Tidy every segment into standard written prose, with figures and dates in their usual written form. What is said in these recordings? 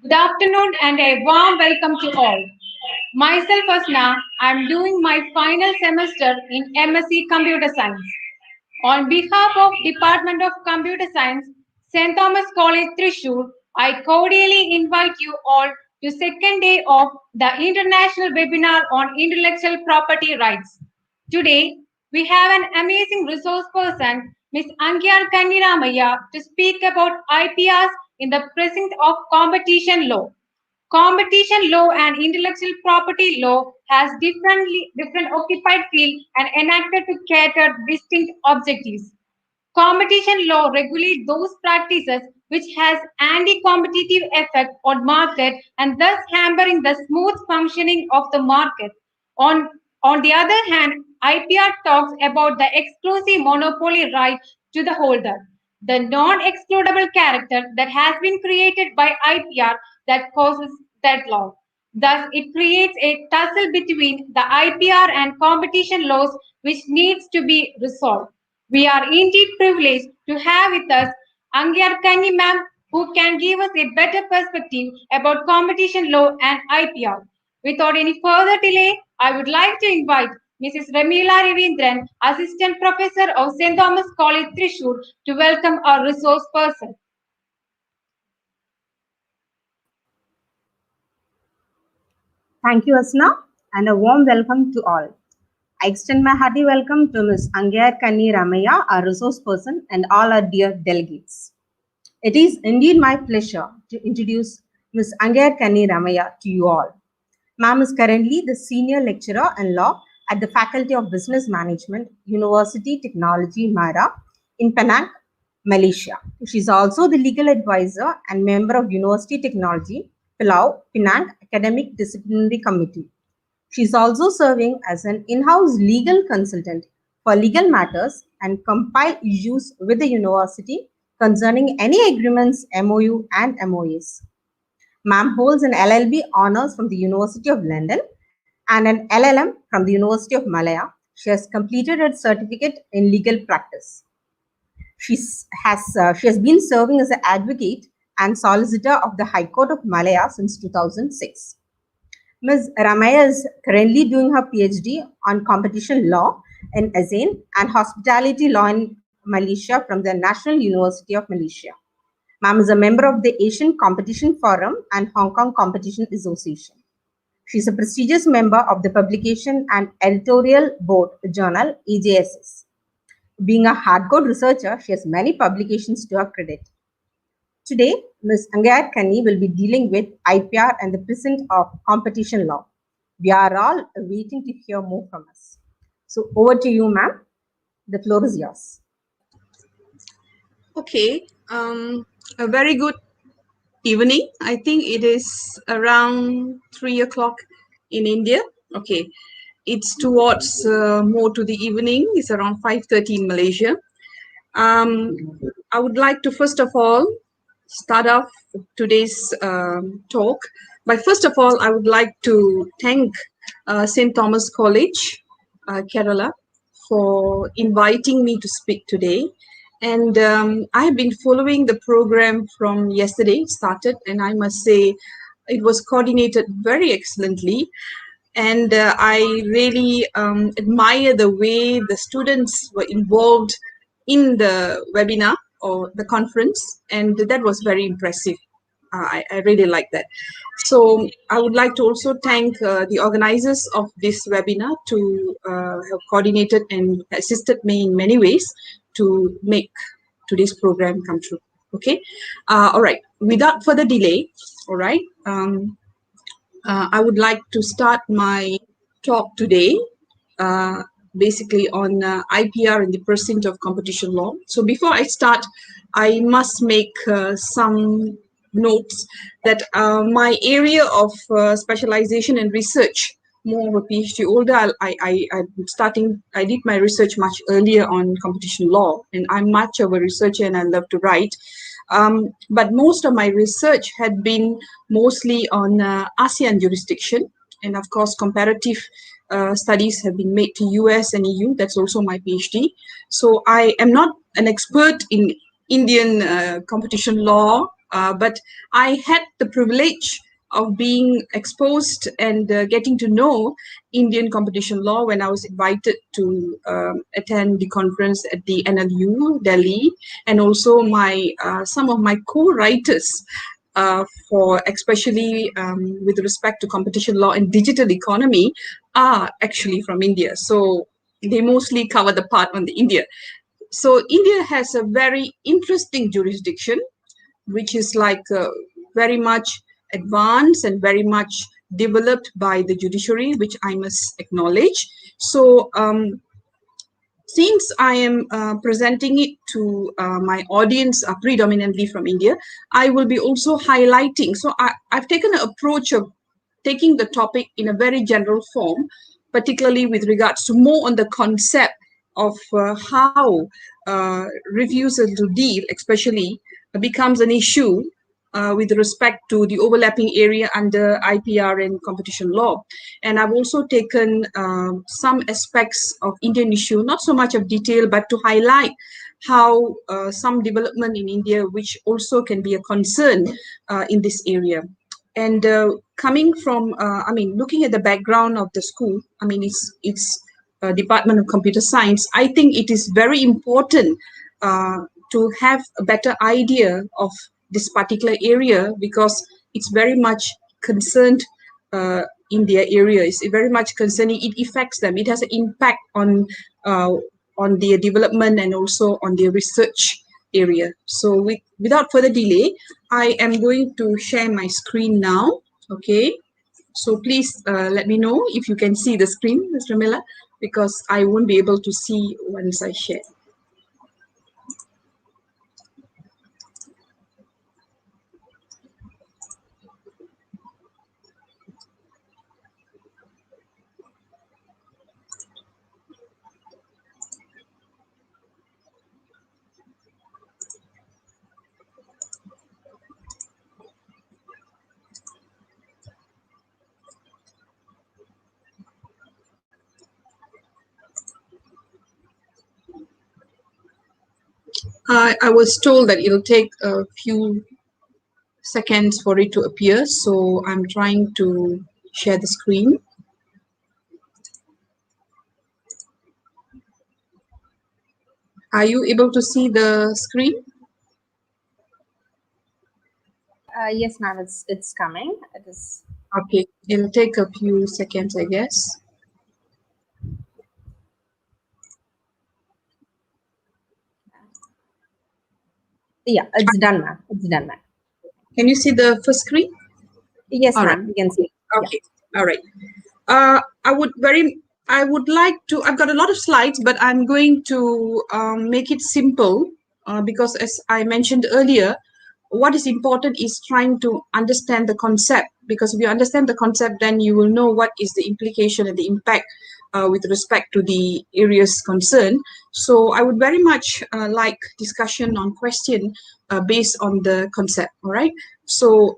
Good afternoon and a warm welcome to all. Myself Asna, I am doing my final semester in MSc Computer Science. On behalf of Department of Computer Science, St. Thomas College, Thrissur, I cordially invite you all to second day of the International Webinar on Intellectual Property Rights. Today, we have an amazing resource person, Ms. Angayar Kanni Ramaiah, to speak about IPRs in the Precinct of Competition Law. Competition law and intellectual property law has different occupied fields and enacted to cater distinct objectives. Competition law regulates those practices which has anti-competitive effect on market and thus hampering the smooth functioning of the market. On, on the other hand, IPR talks about the exclusive monopoly right to the holder, the non-excludable character that has been created by IPR that causes that law. Thus, it creates a tussle between the IPR and competition laws which needs to be resolved. We are indeed privileged to have with us Angayar Kanni ma'am, who can give us a better perspective about competition law and IPR. Without any further delay, I would like to invite Mrs. Ramila Ravindran, Assistant Professor of St. Thomas College, Thrissur, to welcome our resource person. Thank you, Asna, and a warm welcome to all. I extend my hearty welcome to Ms. Angayar Kanni Ramaiah, our resource person, and all our dear delegates. It is indeed my pleasure to introduce Ms. Angayar Kanni Ramaiah to you all. Ma'am is currently the Senior Lecturer in Law at the Faculty of Business Management, Universiti Teknologi Mara in Penang, Malaysia. She is also the legal advisor and member of Universiti Teknologi, Penang Academic Disciplinary Committee. She is also serving as an in-house legal consultant for legal matters and compile issues with the university concerning any agreements, MOU and MOAs. Ma'am holds an LLB honors from the University of London and an LLM from the University of Malaya. She has completed her certificate in legal practice. She has been serving as an advocate and solicitor of the High Court of Malaya since 2006. Ms. Ramaiah is currently doing her PhD on competition law in ASEAN and hospitality law in Malaysia from the National University of Malaysia. Ma'am is a member of the Asian Competition Forum and Hong Kong Competition Association. She is a prestigious member of the Publication and Editorial Board Journal, EJSS. Being a hardcore researcher, she has many publications to her credit. Today, Ms. Angayar Kanni will be dealing with IPR and the Precinct of Competition Law. We are all waiting to hear more from us. So over to you, ma'am. The floor is yours. Okay, a very good evening. I think it is around 3 o'clock in India. Okay, it's towards more to the evening. It's around 5:30 in Malaysia. I would like to first of all start off today's talk by first of all I would like to thank St. Thomas College, Kerala, for inviting me to speak today. And I have been following the program from yesterday. It started, and I must say it was coordinated very excellently. And I really admire the way the students were involved in the webinar or the conference, and that was very impressive. I really like that. So I would like to also thank the organizers of this webinar to have coordinated and assisted me in many ways to make today's program come true. Okay, all right. Without further delay, all right. I would like to start my talk today, basically on IPR in the Precinct of Competition Law. So before I start, I must make some notes that my area of specialization and research, more of a PhD older, I did my research much earlier on competition law, and I'm much of a researcher and I love to write. But most of my research had been mostly on ASEAN jurisdiction, and of course comparative studies have been made to US and EU. That's also my PhD. So I am not an expert in Indian competition law but I had the privilege of being exposed and getting to know Indian competition law when I was invited to attend the conference at the NLU, Delhi, and also some of my co-writers for especially with respect to competition law and digital economy are actually from India. So they mostly cover the part on the India. So India has a very interesting jurisdiction, which is like very much advanced and very much developed by the judiciary, which I must acknowledge. So since I am presenting it to my audience predominantly from India, I will be also highlighting. So I've taken an approach of taking the topic in a very general form, particularly with regards to more on the concept of how refusal to deal, especially, becomes an issue with respect to the overlapping area under IPR and competition law. And I've also taken some aspects of Indian issue, not so much of detail, but to highlight how some development in India, which also can be a concern in this area. And coming from, looking at the background of the school, it's Department of Computer Science. I think it is very important to have a better idea of this particular area, because it's very much concerned in their area. It's very much concerning. It affects them. It has an impact on their development and also on their research area. So without further delay, I am going to share my screen now. Okay. So please let me know if you can see the screen, Ms. Ramaiah, because I won't be able to see once I share. I was told that it'll take a few seconds for it to appear, so I'm trying to share the screen. Are you able to see the screen? Yes, ma'am, it's coming. It is. Okay, it'll take a few seconds, I guess. Yeah, it's done, ma'am. It's done, ma'am. Can you see the first screen? Yes, All ma'am. right. You can see. Okay. Yeah. All right. I would like to. I've got a lot of slides, but I'm going to make it simple because, as I mentioned earlier, what is important is trying to understand the concept, because if you understand the concept, then you will know what is the implication and the impact with respect to the areas concerned. So I would very much like discussion on question based on the concept. All right. So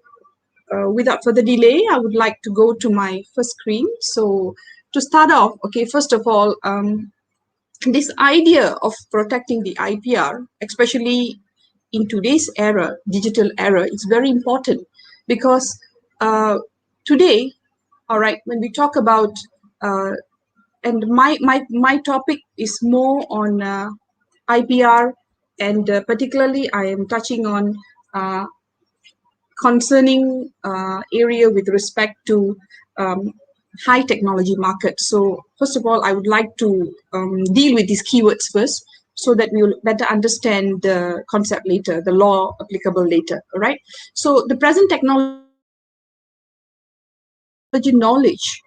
without further delay, I would like to go to my first screen. So to start off, okay, first of all, this idea of protecting the IPR, especially in today's era, digital era, is very important, because today, all right, when we talk about, and my topic is more on IPR, and particularly I am touching on concerning area with respect to high technology market. So first of all, I would like to deal with these keywords first, so that we will better understand the concept later, the law applicable later. All right. So the present technology knowledge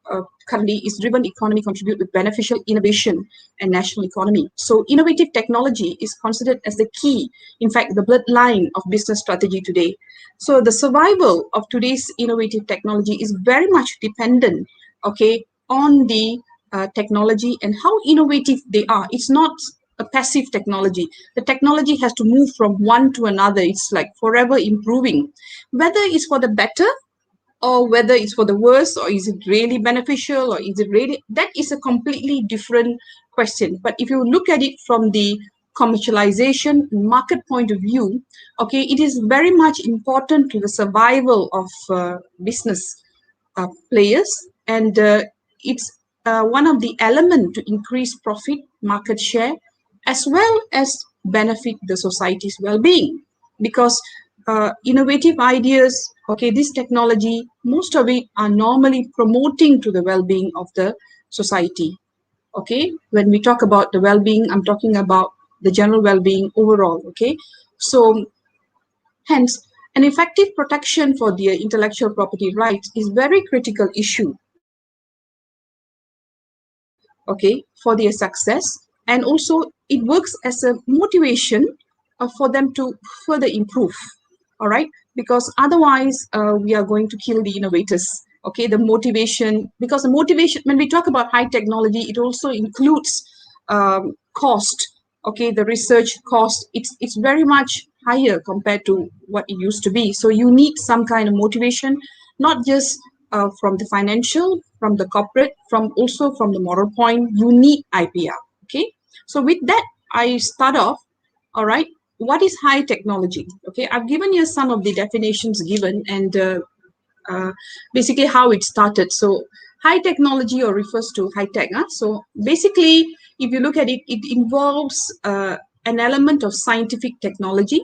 currently is driven economy contribute with beneficial innovation and national economy. So innovative technology is considered as the key, in fact, the bloodline of business strategy today. So the survival of today's innovative technology is very much dependent, okay, on the technology and how innovative they are. It's not a passive technology. The technology has to move from one to another. It's like forever improving, whether it's for the better or whether it's for the worse, or is it really beneficial, or is it really, that is a completely different question. But if you look at it from the commercialization, market point of view, okay, it is very much important to the survival of business players, and it's one of the elements to increase profit, market share, as well as benefit the society's well-being. Because innovative ideas, okay, this technology, most of it are normally promoting to the well-being of the society. Okay, when we talk about the well-being, I'm talking about the general well-being overall. Okay, so hence an effective protection for the intellectual property rights is very critical issue, okay, for their success, and also it works as a motivation for them to further improve. All right, because otherwise we are going to kill the innovators. Okay, the motivation, because the motivation, when we talk about high technology, it also includes cost. Okay, the research cost, it's very much higher compared to what it used to be. So you need some kind of motivation, not just from the financial, from the corporate, from also from the moral point. You need IPR. Okay, so with that, I start off. All right, what is high technology? Okay, I've given you some of the definitions given, and basically how it started. So high technology, or refers to high tech. So basically, if you look at it, it involves an element of scientific technology,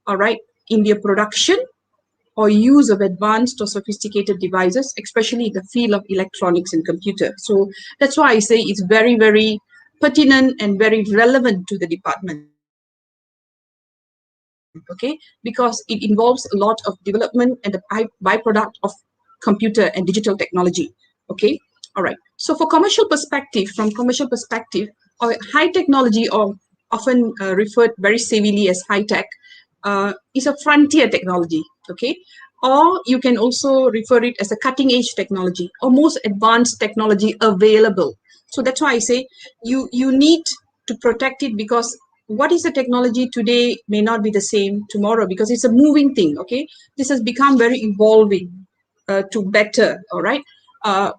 all right, in the production or use of advanced or sophisticated devices, especially in the field of electronics and computer. So that's why I say it's very, very pertinent and very relevant to the department. Okay, because it involves a lot of development and the byproduct of computer and digital technology. Okay, all right. So for commercial perspective, from commercial perspective, or high technology, or often referred very savvily as high tech, is a frontier technology. Okay, or you can also refer it as a cutting edge technology or most advanced technology available. So that's why I say you need to protect it, because what is the technology today may not be the same tomorrow, because it's a moving thing. Okay, this has become very evolving to better, all right,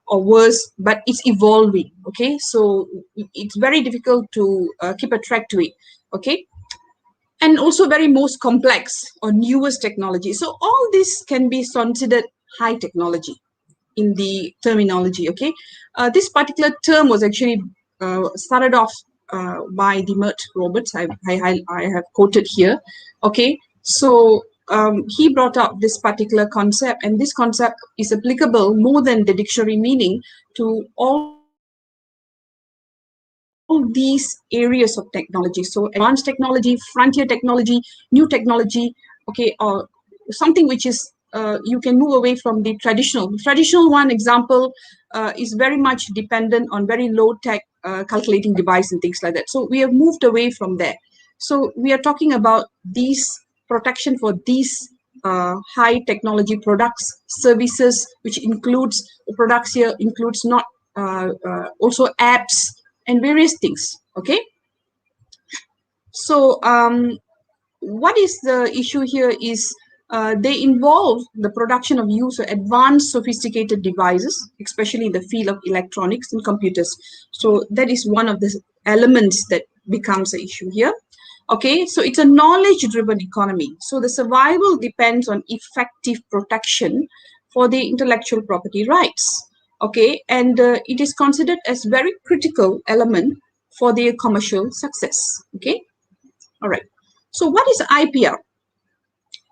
or worse, but it's evolving. Okay, so it's very difficult to keep a track to it. Okay, and also very most complex or newest technology. So all this can be considered high technology in the terminology. Okay, this particular term was actually started off by Dimert Roberts. I have quoted here. Okay, so he brought up this particular concept, and this concept is applicable more than the dictionary meaning to all these areas of technology. So advanced technology, frontier technology, new technology, okay, or something which is you can move away from the traditional. Traditional one example is very much dependent on very low tech calculating device and things like that. So we have moved away from there. So we are talking about these protection for these high technology products, services, which includes products here includes not also apps and various things. Okay, so what is the issue here is they involve the production of use of advanced sophisticated devices, especially in the field of electronics and computers. So that is one of the elements that becomes an issue here. Okay, so it's a knowledge-driven economy. So the survival depends on effective protection for the intellectual property rights. Okay, and it is considered as very critical element for their commercial success. Okay, all right. So what is IPR?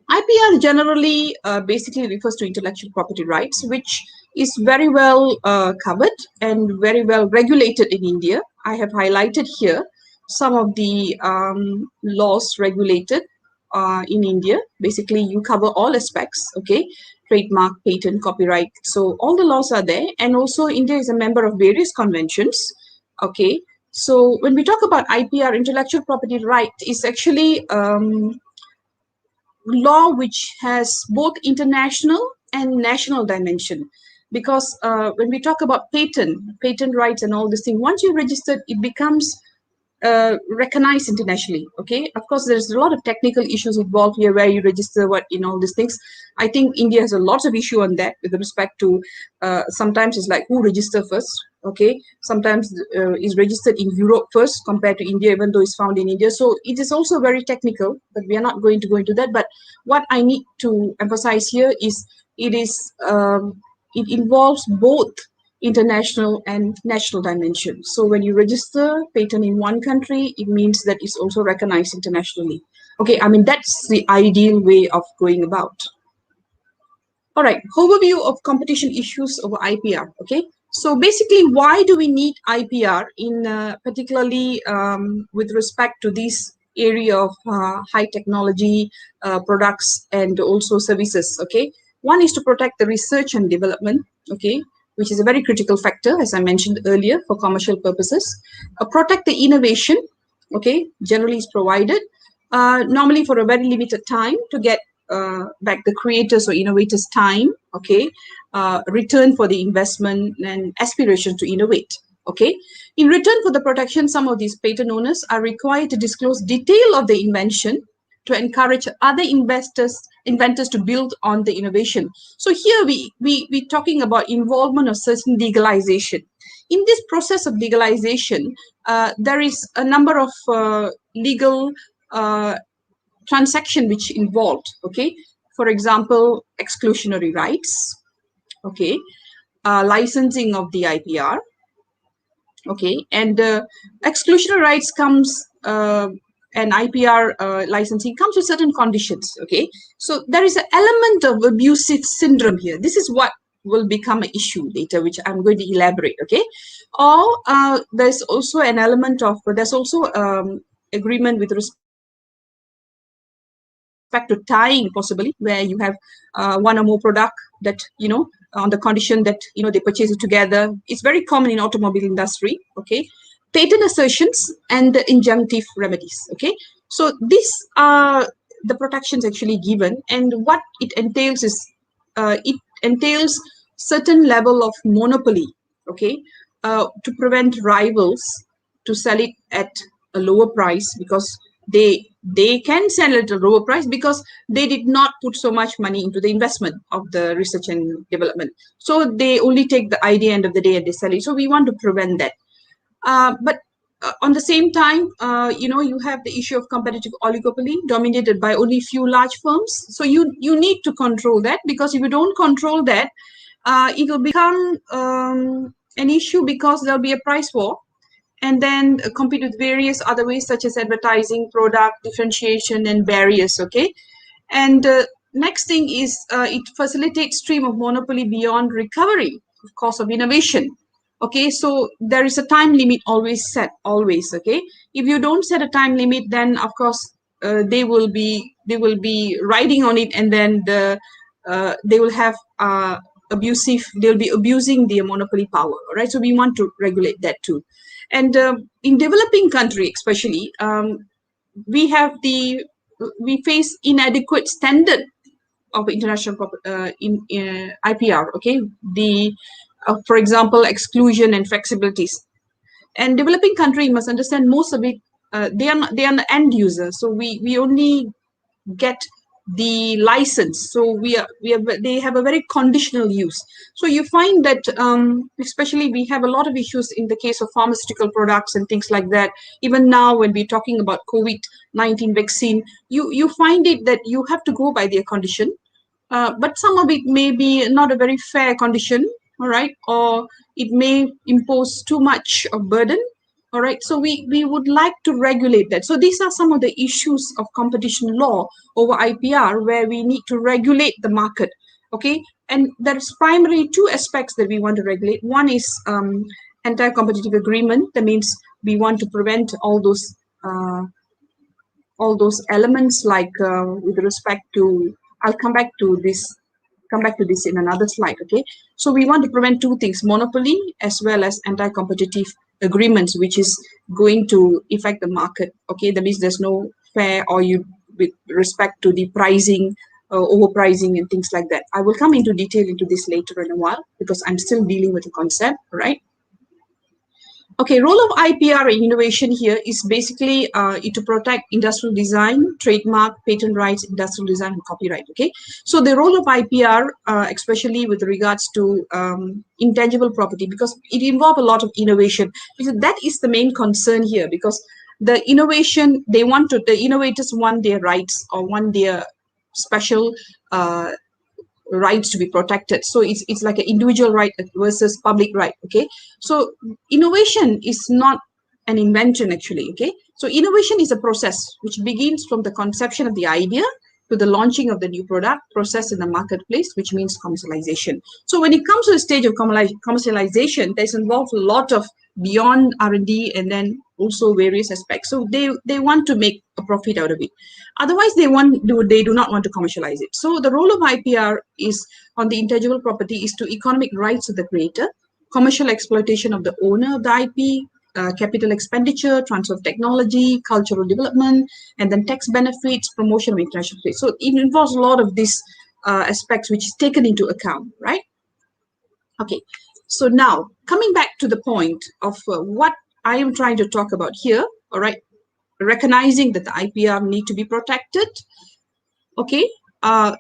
IPR generally basically refers to intellectual property rights, which is very well covered and very well regulated in India. I have highlighted here some of the laws regulated in India. Basically, you cover all aspects, okay? Trademark, patent, copyright. So all the laws are there. And also India is a member of various conventions, okay? So when we talk about IPR, intellectual property right, is actually law which has both international and national dimension. Because when we talk about patent rights and all this thing, once you register, it becomes recognized internationally. Okay, of course there's a lot of technical issues involved here, where you register what, all these things. I think India has a lot of issue on that with respect to sometimes it's like who register first, okay, sometimes is registered in Europe first compared to India, even though it's found in India. So it is also very technical, but we are not going to go into that. But what I need to emphasize here is it involves both international and national dimension. So when you register patent in one country, it means that it's also recognized internationally. Okay, I mean, that's the ideal way of going about. All right, overview of competition issues over IPR. Okay, so basically, why do we need IPR in particularly with respect to this area of high technology products and also services? Okay, one is to protect the research and development. Okay, which is a very critical factor, as I mentioned earlier, for commercial purposes. Protect the innovation. Okay, generally is provided normally for a very limited time to get back the creators or innovators' time, okay, return for the investment and aspiration to innovate, okay. In return for the protection, some of these patent owners are required to disclose detail of the invention to encourage other inventors to build on the innovation. So here we talking about involvement of certain legalization. In this process of legalization, there is a number of legal transaction which involved, okay, for example, exclusionary rights, okay, licensing of the IPR, okay, and exclusionary rights comes and IPR licensing comes with certain conditions, okay. So there is an element of abusive syndrome here. This is what will become an issue later, which I'm going to elaborate, okay. Or there's also an element of, there's also agreement with respect to tying, possibly, where you have one or more product that, on the condition that, they purchase it together. It's very common in automobile industry, okay. Patent assertions and injunctive remedies, okay. So these are the protections actually given, and what it entails is, it entails certain level of monopoly, okay, to prevent rivals to sell it at a lower price, because they can sell it at a lower price because they did not put so much money into the investment of the research and development. So they only take the idea end of the day and they sell it. So we want to prevent that. But on the same time, you have the issue of competitive oligopoly dominated by only few large firms. So you need to control that, because if you don't control that, it will become an issue, because there'll be a price war, and then compete with various other ways such as advertising, product differentiation, and barriers, okay. And next thing is it facilitates stream of monopoly beyond recovery of cost of innovation, okay. So there is a time limit always set, always, okay. If you don't set a time limit, then of course they will be riding on it, and then they will have they'll be abusing their monopoly power, right? So we want to regulate that too. And in developing country especially, we face inadequate standard of international IPR, okay. For example, exclusion and flexibilities. And developing country must understand most of it, they are the end user, so we only get the license. So they have a very conditional use. So you find that especially we have a lot of issues in the case of pharmaceutical products and things like that. Even now when we're talking about COVID-19 vaccine, you find it that you have to go by their condition, but some of it may be not a very fair condition, all right, or it may impose too much of burden. All right, so we would like to regulate that. So these are some of the issues of competition law over IPR, where we need to regulate the market, okay. And there's primarily two aspects that we want to regulate. One is anti-competitive agreement. That means we want to prevent all those elements, like with respect to, I'll come back to this in another slide, okay. So we want to prevent two things: monopoly as well as anti-competitive agreements, which is going to affect the market, okay. That means there's no fair, or with respect to the pricing, overpricing and things like that. I will come into detail into this later in a while, because I'm still dealing with the concept, right? Okay, role of IPR in innovation here is basically to protect industrial design, trademark, patent rights, industrial design, and copyright. Okay, so the role of IPR, especially with regards to intangible property, because it involves a lot of innovation, because that is the main concern here. Because the innovation, the innovators want their rights or want their special rights to be protected. So it's like an individual right versus public right. Okay, so innovation is not an invention actually. Okay, so innovation is a process which begins from the conception of the idea to the launching of the new product process in the marketplace, which means commercialization. So when it comes to the stage of commercialization, there's involved a lot of beyond R&D and then also various aspects. So they want to make a profit out of it. Otherwise, they do not want to commercialize it. So the role of IPR is on the intangible property is to economic rights of the creator, commercial exploitation of the owner of the IP, capital expenditure, transfer of technology, cultural development, and then tax benefits, promotion of international trade. So it involves a lot of these aspects which is taken into account, right? Okay, so now coming back to the point of what I am trying to talk about here, all right, recognizing that the IPR need to be protected. Okay,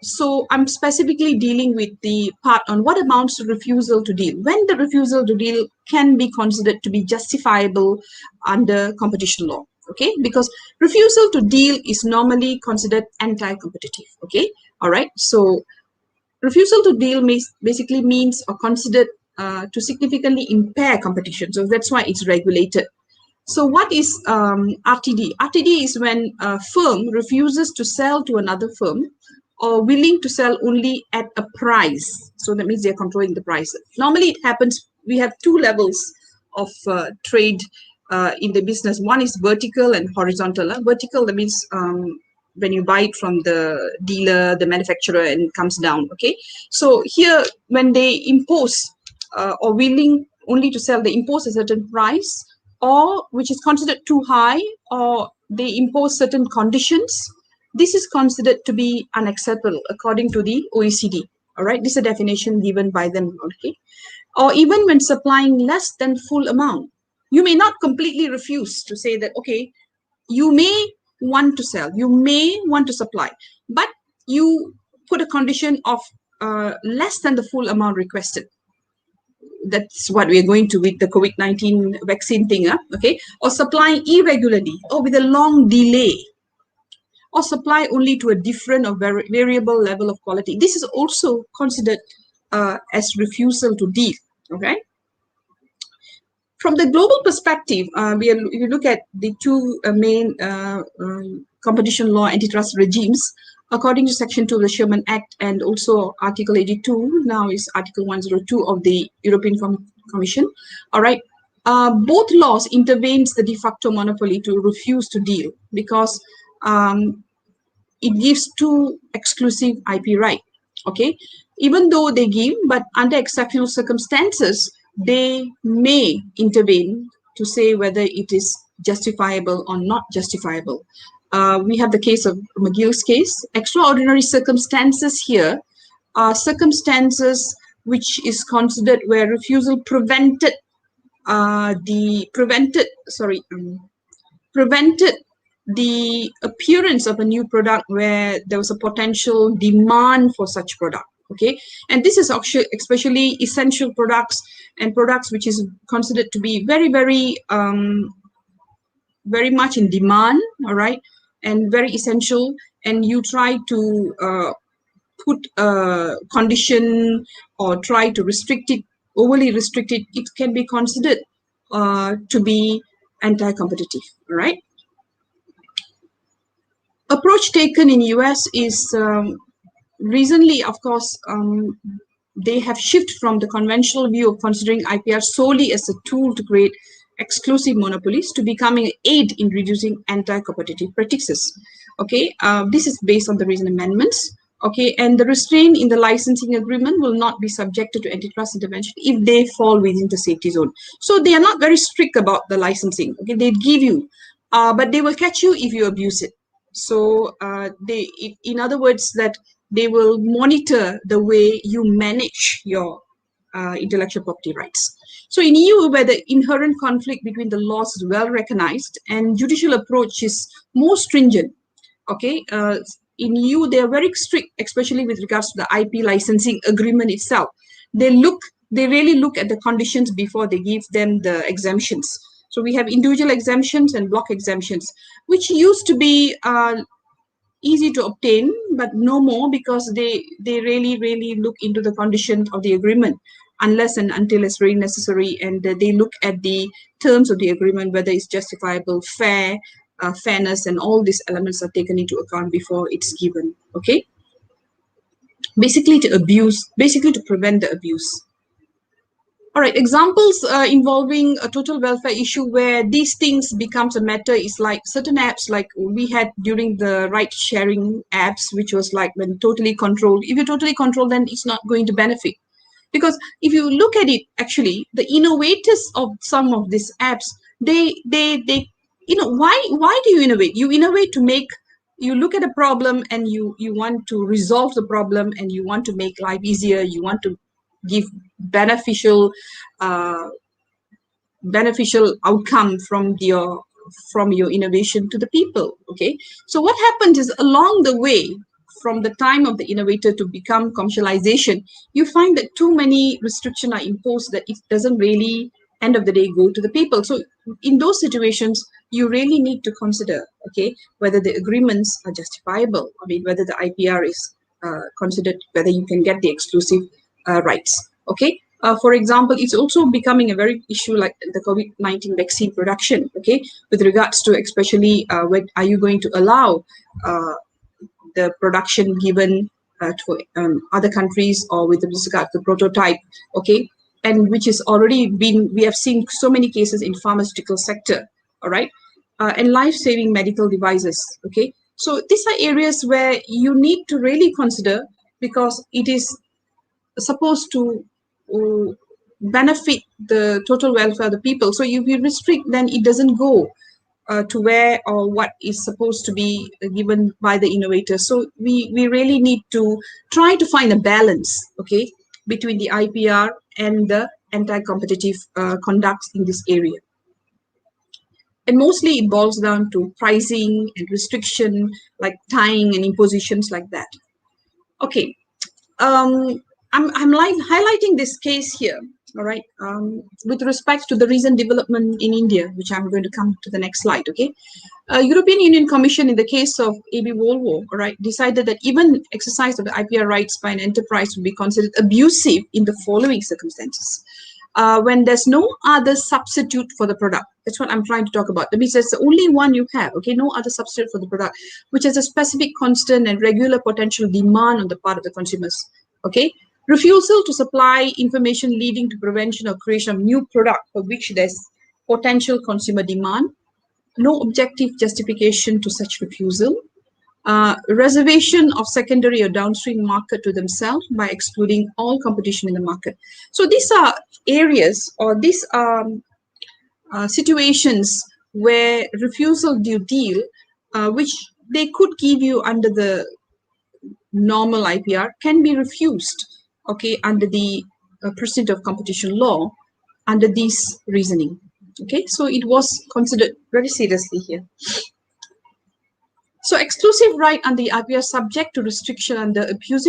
so I'm specifically dealing with the part on what amounts to refusal to deal. When the refusal to deal can be considered to be justifiable under competition law. Okay, because refusal to deal is normally considered anti-competitive. Okay, all right. So refusal to deal basically means or considered to significantly impair competition. So that's why it's regulated. So what is RTD? RTD is when a firm refuses to sell to another firm or willing to sell only at a price. So that means they're controlling the price. Normally it happens, we have two levels of trade in the business. One is vertical and horizontal. Vertical, that means when you buy it from the dealer, the manufacturer, and it comes down. Okay. So here, when they impose or willing only to sell, they impose a certain price, or which is considered too high, or they impose certain conditions. This is considered to be unacceptable according to the OECD. All right, this is a definition given by them. Okay, or even when supplying less than full amount, you may not completely refuse to say that, okay, you may want to sell, you may want to supply, but you put a condition of less than the full amount requested. That's what we are going to with the COVID-19 vaccine thing, okay? Or supplying irregularly or with a long delay, or supply only to a different or variable level of quality. This is also considered as refusal to deal, okay? From the global perspective, if you look at the two main competition law antitrust regimes, according to Section 2 of the Sherman Act and also Article 82, now is Article 102 of the European Commission. All right, both laws intervenes the de facto monopoly to refuse to deal because it gives two exclusive IP right. Okay, even though they give, but under exceptional circumstances, they may intervene to say whether it is justifiable or not justifiable. We have the case of McGill's case. Extraordinary circumstances here are circumstances which is considered where refusal prevented the appearance of a new product where there was a potential demand for such product. Okay, and this is actually especially essential products and products which is considered to be very much in demand, all right, and very essential, and you try to put a condition or try to restrict it, overly restrict it, it can be considered to be anti-competitive, all right. Approach taken in US is recently, of course, they have shifted from the conventional view of considering IPR solely as a tool to create exclusive monopolies to becoming an aid in reducing anti-competitive practices. Okay, this is based on the recent amendments. Okay, and the restraint in the licensing agreement will not be subjected to antitrust intervention if they fall within the safety zone. So they are not very strict about the licensing. Okay, they give you, but they will catch you if you abuse it. So in other words, that they will monitor the way you manage your intellectual property rights. So in EU, where the inherent conflict between the laws is well recognized and judicial approach is more stringent, okay, in EU, they are very strict, especially with regards to the IP licensing agreement itself. They really look at the conditions before they give them the exemptions. So we have individual exemptions and block exemptions, which used to be easy to obtain, but no more, because they really look into the conditions of the agreement, unless and until it's really necessary, and they look at the terms of the agreement, whether it's justifiable, fairness, and all these elements are taken into account before it's given. Okay, basically to prevent the abuse. All right, examples involving a total welfare issue where these things becomes a matter is like certain apps like we had during the ride sharing apps, which was like when totally controlled. If you totally control, then it's not going to benefit. Because if you look at it, actually, the innovators of some of these apps, they why do you innovate? You innovate to make, you look at a problem and you want to resolve the problem, and you want to make life easier. You want to give beneficial outcome from your innovation to the people. Okay, so what happens is, along the way, from the time of the innovator to become commercialization, you find that too many restrictions are imposed that it doesn't really, end of the day, go to the people. So in those situations, you really need to consider, okay, whether the agreements are justifiable. I mean, whether the IPR is considered, whether you can get the exclusive rights. Okay. For example, it's also becoming a very issue like the COVID-19 vaccine production. Okay, with regards to especially when are you going to allow the production given to other countries, or with regard to the prototype, okay, and which is already been, we have seen so many cases in pharmaceutical sector, all right, and life-saving medical devices, okay. So these are areas where you need to really consider, because it is supposed to benefit the total welfare of the people. So if you restrict, then it doesn't go to where or what is supposed to be given by the innovator. So we really need to try to find a balance, okay, between the IPR and the anti-competitive conducts in this area. And mostly it boils down to pricing and restriction, like tying and impositions like that. Okay, I'm like highlighting this case here, all right, with respect to the recent development in India, which I'm going to come to the next slide, okay. European Union Commission, in the case of AB Volvo, all right, decided that even exercise of the IPR rights by an enterprise would be considered abusive in the following circumstances. When there's no other substitute for the product. That's what I'm trying to talk about. That means that's the only one you have, okay, no other substitute for the product, which has a specific, constant, and regular potential demand on the part of the consumers, okay. Refusal to supply information leading to prevention or creation of new product for which there's potential consumer demand, no objective justification to such refusal, reservation of secondary or downstream market to themselves by excluding all competition in the market. So these are areas, or these are situations where refusal due deal, which they could give you under the normal IPR, can be refused, okay, under the Precinct of Competition law, under this reasoning. Okay, so it was considered very seriously here. So exclusive right under the IPR subject to restriction under abuse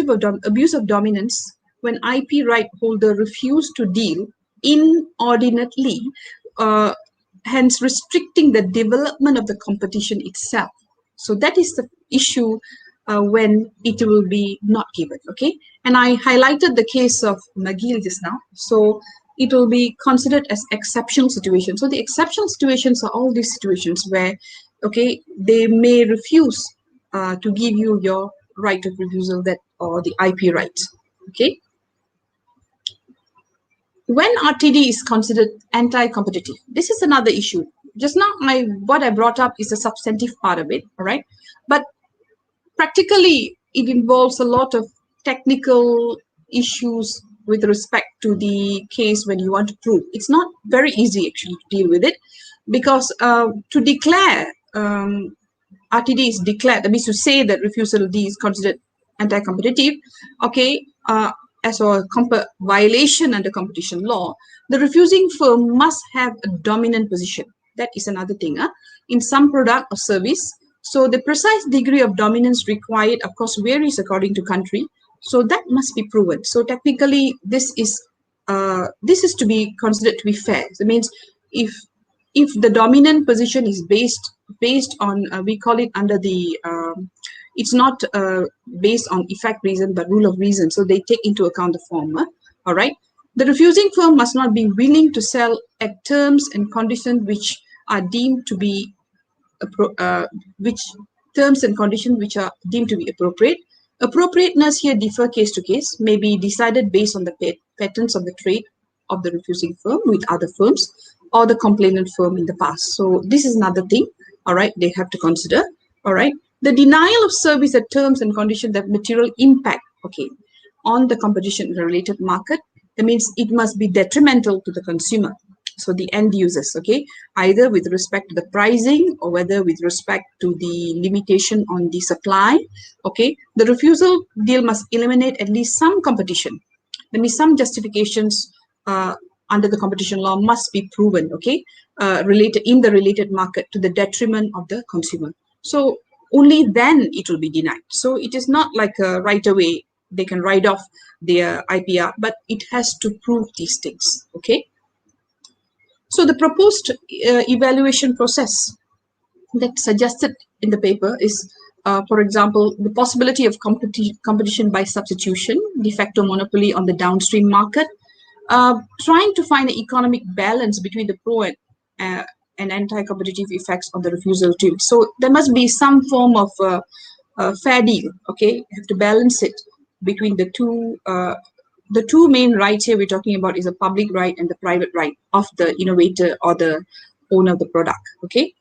of dominance when IP right holder refuse to deal inordinately, hence restricting the development of the competition itself. So that is the issue when it will be not given, okay? And I highlighted the case of McGill just now. So it will be considered as exceptional situations. So the exceptional situations are all these situations where, okay, they may refuse to give you your right of refusal, that, or the IP right, okay? When RTD is considered anti-competitive, this is another issue. Just now, what I brought up is a substantive part of it, all right? But practically, it involves a lot of technical issues with respect to the case when you want to prove. It's not very easy actually to deal with it, because to declare RTD is declared, that means to say that refusal D is considered anti-competitive, okay, as a violation under competition law, the refusing firm must have a dominant position. That is another thing in some product or service. So the precise degree of dominance required, of course, varies according to country. So that must be proven. So technically, this is to be considered to be fair. So it means if the dominant position is based on we call it under the it's not based on effect reason but rule of reason. So they take into account the form. All right. The refusing firm must not be willing to sell at terms and conditions which are deemed to be which are deemed to be appropriate. Appropriateness here differ case to case, may be decided based on the patterns of the trade of the refusing firm with other firms or the complainant firm in the past. So this is another thing, all right, they have to consider, all right. The denial of service at terms and conditions that material impact, okay, on the competition-related market. That means it must be detrimental to the consumer. So the end users, okay, either with respect to the pricing or whether with respect to the limitation on the supply, okay. The refusal deal must eliminate at least some competition. That means some justifications under the competition law must be proven, okay, related in the related market to the detriment of the consumer. So only then it will be denied. So it is not like right away they can write off their IPR, but it has to prove these things, okay. So the proposed evaluation process that suggested in the paper is, for example, the possibility of competition by substitution, de facto monopoly on the downstream market, trying to find an economic balance between the pro and anti-competitive effects of the refusal deal. So there must be some form of fair deal, okay? You have to balance it between the two. The two main rights here we're talking about is a public right and the private right of the innovator or the owner of the product, okay?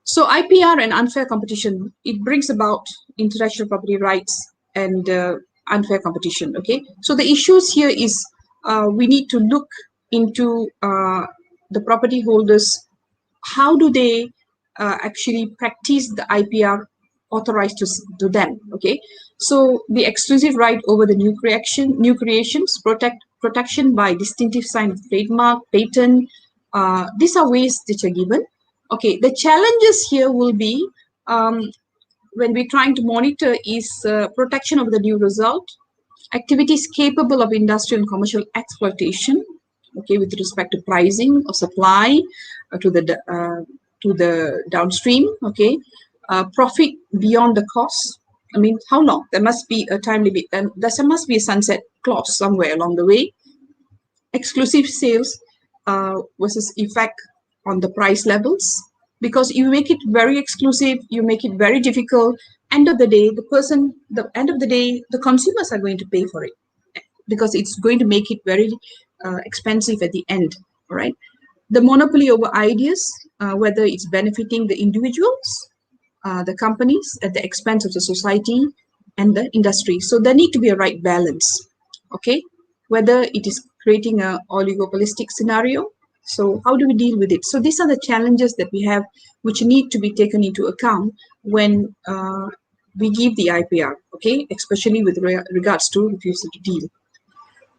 So IPR and unfair competition, it brings about intellectual property rights and unfair competition, okay? So the issues here is we need to look into the property holders, how do they actually practice the IPR authorized to them, okay? So the exclusive right over the new creations, protection by distinctive sign of trademark, patent, these are ways which are given. Okay, the challenges here will be when we're trying to monitor is protection of the new result, activities capable of industrial and commercial exploitation, okay, with respect to pricing or supply to the downstream, okay, profit beyond the cost. I mean, how long? There must be a time limit, and there must be a sunset clause somewhere along the way. Exclusive sales versus effect on the price levels, because you make it very exclusive, you make it very difficult. End of the day, the consumers are going to pay for it because it's going to make it very expensive at the end. All right. The monopoly over ideas, whether it's benefiting the individuals, the companies at the expense of the society and the industry. So there need to be a right balance. Okay. Whether it is creating a oligopolistic scenario. So how do we deal with it? So these are the challenges that we have, which need to be taken into account when we give the IPR, okay, especially with regards to refusal to deal.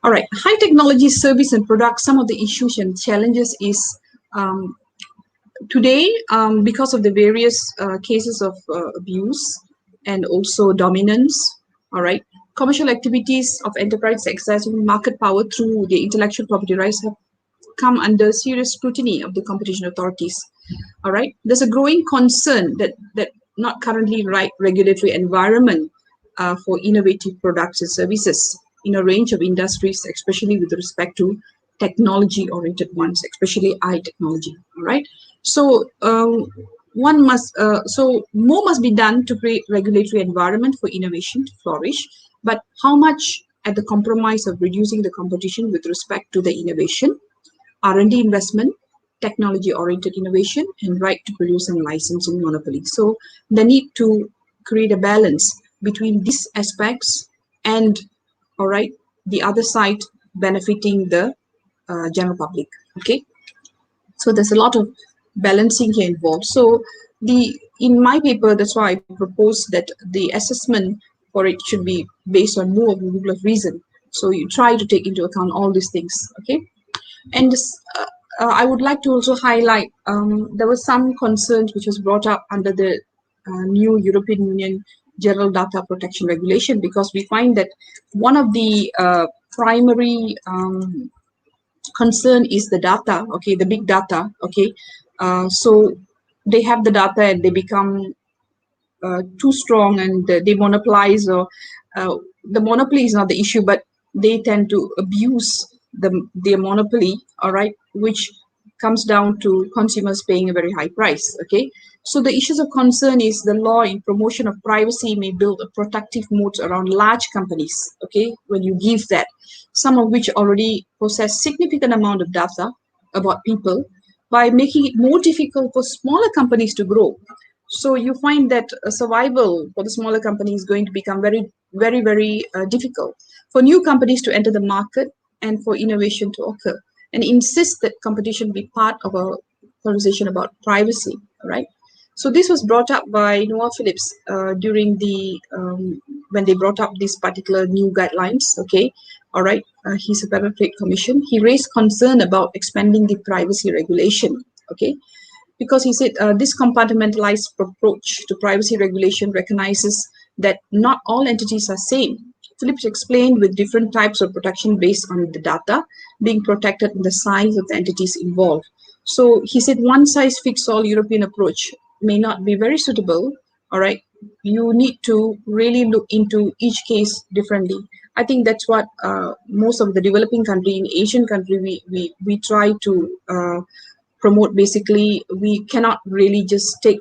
All right, high technology service and products, some of the issues and challenges is today, because of the various cases of abuse and also dominance, all right, commercial activities of enterprise exercising market power through the intellectual property rights have come under serious scrutiny of the competition authorities. All right, there's a growing concern that not currently right regulatory environment for innovative products and services in a range of industries, especially with respect to technology-oriented ones, especially high technology. All right, so more must be done to create regulatory environment for innovation to flourish. But how much at the compromise of reducing the competition with respect to the innovation, R&D investment, technology-oriented innovation, and right to produce and licensing monopoly. So the need to create a balance between these aspects and, all right, the other side benefiting the general public. Okay, so there's a lot of balancing here involved. So in my paper, that's why I proposed that the assessment or it should be based on more of a rule of reason. So you try to take into account all these things, okay? And I would like to also highlight, there was some concerns which was brought up under the new European Union General Data Protection Regulation, because we find that one of the primary concern is the data, okay, the big data, okay. So they have the data and they become too strong, and they monopolize, or the monopoly is not the issue, but they tend to abuse their monopoly, all right, which comes down to consumers paying a very high price, okay. So the issues of concern is the law in promotion of privacy may build a protective moat around large companies, okay, when you give that, some of which already possess significant amount of data about people, by making it more difficult for smaller companies to grow. So you find that survival for the smaller company is going to become very difficult for new companies to enter the market and for innovation to occur, and insist that competition be part of a conversation about privacy, right? So this was brought up by Noah Phillips during the when they brought up these particular new guidelines, okay, all right. He's a Federal Trade Commission. He raised concern about expanding the privacy regulation, okay, because he said this compartmentalized approach to privacy regulation recognizes that not all entities are same. Phillips explained with different types of protection based on the data being protected and the size of the entities involved. So he said one size fits all European approach may not be very suitable, all right. You need to really look into each case differently. I think that's what most of the developing country, in Asian country, we try to promote. Basically, we cannot really just take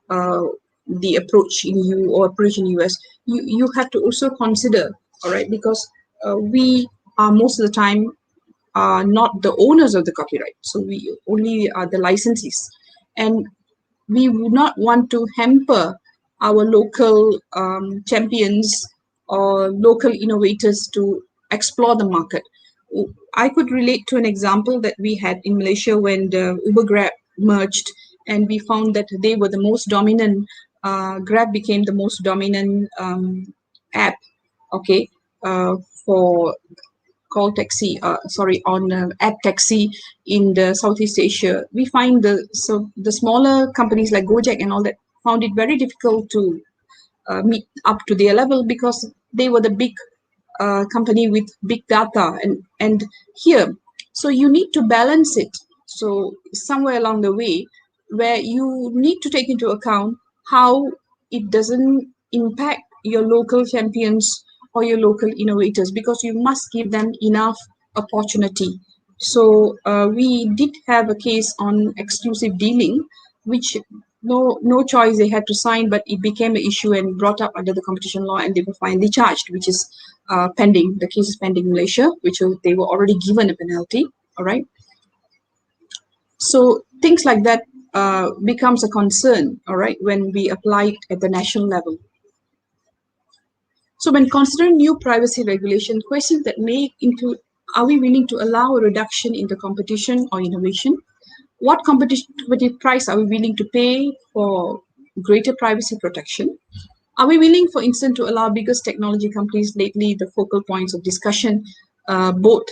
the approach in EU or approach in US. You have to also consider, all right, because we are most of the time not the owners of the copyright, so we only are the licensees, and we would not want to hamper our local champions or local innovators to explore the market. I could relate to an example that we had in Malaysia when the Uber Grab merged, and we found that they were the most dominant, Grab became the most dominant app, okay, for call taxi, on app taxi in the Southeast Asia. We find the smaller companies like Gojek and all that found it very difficult to meet up to their level, because they were the big company with big data, and here, so you need to balance it. So somewhere along the way, where you need to take into account how it doesn't impact your local champions or your local innovators, because you must give them enough opportunity. So we did have a case on exclusive dealing, which no choice they had to sign, but it became an issue and brought up under the competition law, and they were finally charged, which is pending. The case is pending in Malaysia, which they were already given a penalty, all right. So things like that becomes a concern, all right, when we apply it at the national level. So when considering new privacy regulation, questions that may include, are we willing to allow a reduction in the competition or innovation? What competitive price are we willing to pay for greater privacy protection? Are we willing, for instance, to allow biggest technology companies, lately the focal points of discussion, both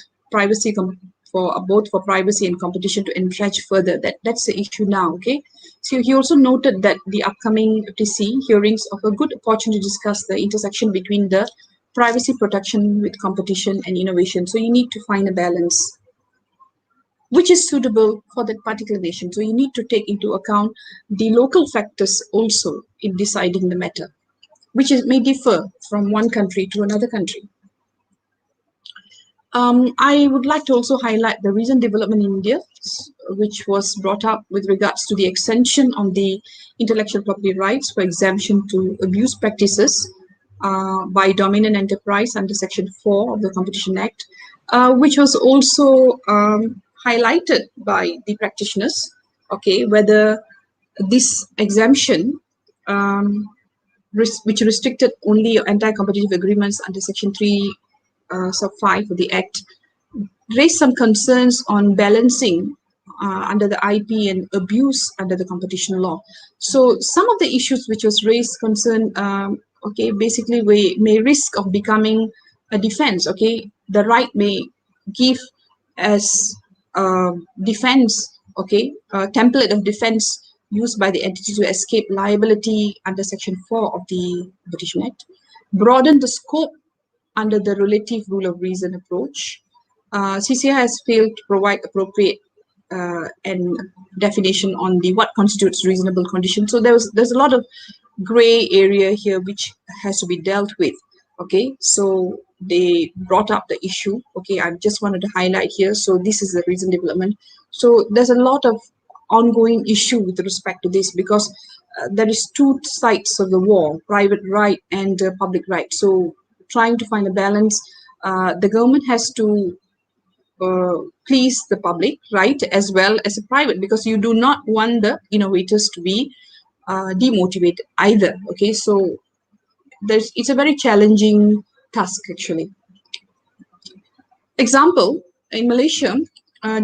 for privacy and competition, to entrench further? That's the issue now, okay? So he also noted that the upcoming FTC hearings offer a good opportunity to discuss the intersection between the privacy protection with competition and innovation. So you need to find a balance which is suitable for that particular nation. So you need to take into account the local factors also in deciding the matter, which may differ from one country to another country. I would like to also highlight the recent development in India, which was brought up with regards to the extension on the intellectual property rights for exemption to abuse practices by dominant enterprise under Section 4 of the Competition Act, which was also highlighted by the practitioners, okay, whether this exemption, which restricted only anti-competitive agreements under Section 3 sub 5 of the Act, raised some concerns on balancing under the IP and abuse under the competition law. So some of the issues which was raised concern okay, basically we may risk of becoming a defense, okay. The right may give as defense, okay, a template of defense used by the entity to escape liability under Section 4 of the Competition Act, broaden the scope under the relative rule of reason approach. CCI has failed to provide appropriate and definition on the what constitutes reasonable condition. So there's a lot of gray area here which has to be dealt with. Okay, so they brought up the issue. Okay, I just wanted to highlight here. So this is the recent development. So there's a lot of ongoing issue with respect to this, because there is two sides of the war, private right and public right. So trying to find a balance, the government has to please the public right as well as a private, because you do not want the innovators to be demotivated either. Okay, so it's a very challenging task actually. Example, in Malaysia,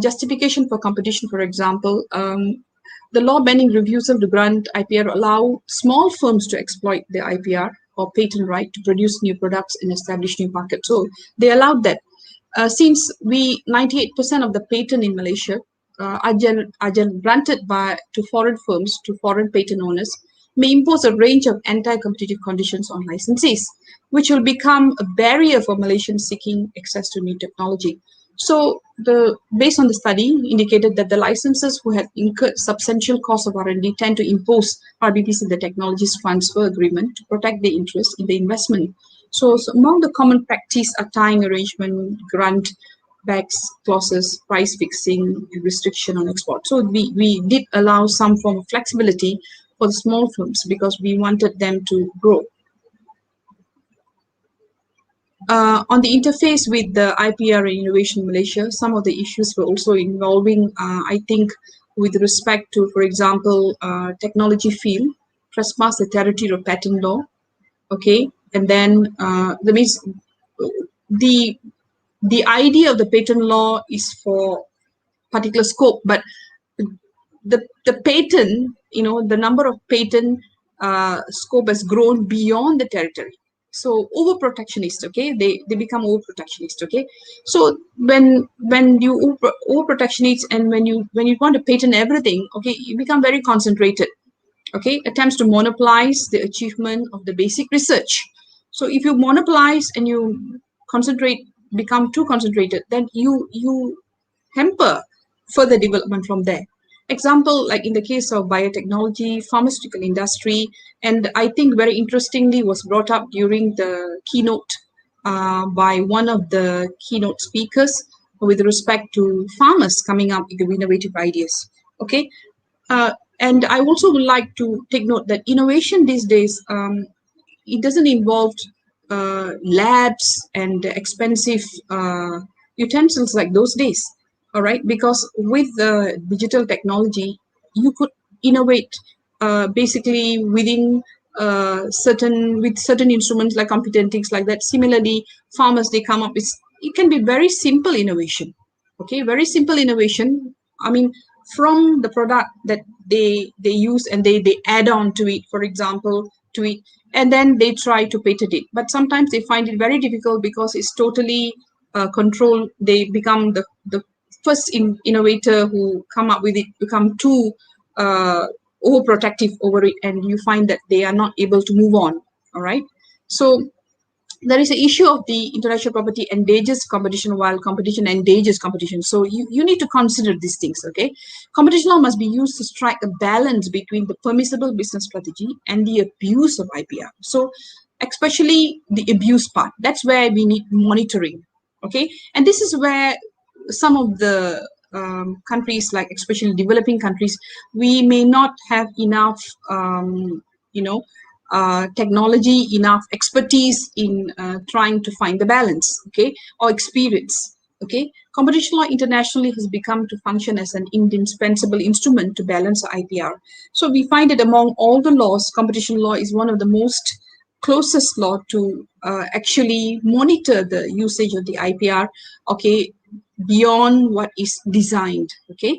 justification for competition, for example, the law banning refusal to grant IPR allow small firms to exploit the IPR or patent right to produce new products and establish new markets. So they allowed that. Since 98% of the patent in Malaysia are granted to foreign firms, to foreign patent owners, may impose a range of anti-competitive conditions on licensees, which will become a barrier for Malaysians seeking access to new technology. So based on the study indicated that the licenses who had incurred substantial cost of R&D tend to impose RBPs in the technologies transfer agreement to protect their interest in the investment. So among the common practice are tying arrangement, grant backs clauses, price fixing, and restriction on export. So we did allow some form of flexibility for the small firms because we wanted them to grow. On the interface with the IPR and Innovation in Malaysia, some of the issues were also involving, I think, with respect to, for example, technology field, trespass the territory of patent law, okay, and then that means the idea of the patent law is for particular scope, but the patent, the number of patent scope has grown beyond the territory. So over-protectionist, okay, they become over-protectionist, okay. So when you over-protectionist and when you want to patent everything, okay, you become very concentrated, okay, attempts to monopolize the achievement of the basic research. So if you monopolize and you become too concentrated, then you hamper further development from there. Example, like in the case of biotechnology, pharmaceutical industry, and I think very interestingly was brought up during the keynote by one of the keynote speakers with respect to farmers coming up with innovative ideas. Okay, and I also would like to take note that innovation these days, it doesn't involve labs and expensive utensils like those days. All right, because with the digital technology, you could innovate basically within certain instruments like computer things like that. Similarly, farmers, they come up with, it can be very simple innovation. Okay, very simple innovation. I mean, from the product that they use and they add on to it, for example, to it, and then they try to patent it. But sometimes they find it very difficult because it's totally controlled. They become the first innovator who come up with it, become too overprotective over it, and you find that they are not able to move on. All right. So there is an issue of the intellectual property endangers competition while competition endangers competition. So you need to consider these things, okay? Competition law must be used to strike a balance between the permissible business strategy and the abuse of IPR. So especially the abuse part, that's where we need monitoring, okay? And this is where some of the countries, like especially developing countries, we may not have enough, technology, enough expertise in trying to find the balance, okay, or experience, okay. Competition law internationally has become to function as an indispensable instrument to balance IPR. So we find that among all the laws, competition law is one of the most closest law to actually monitor the usage of the IPR, okay, beyond what is designed, okay.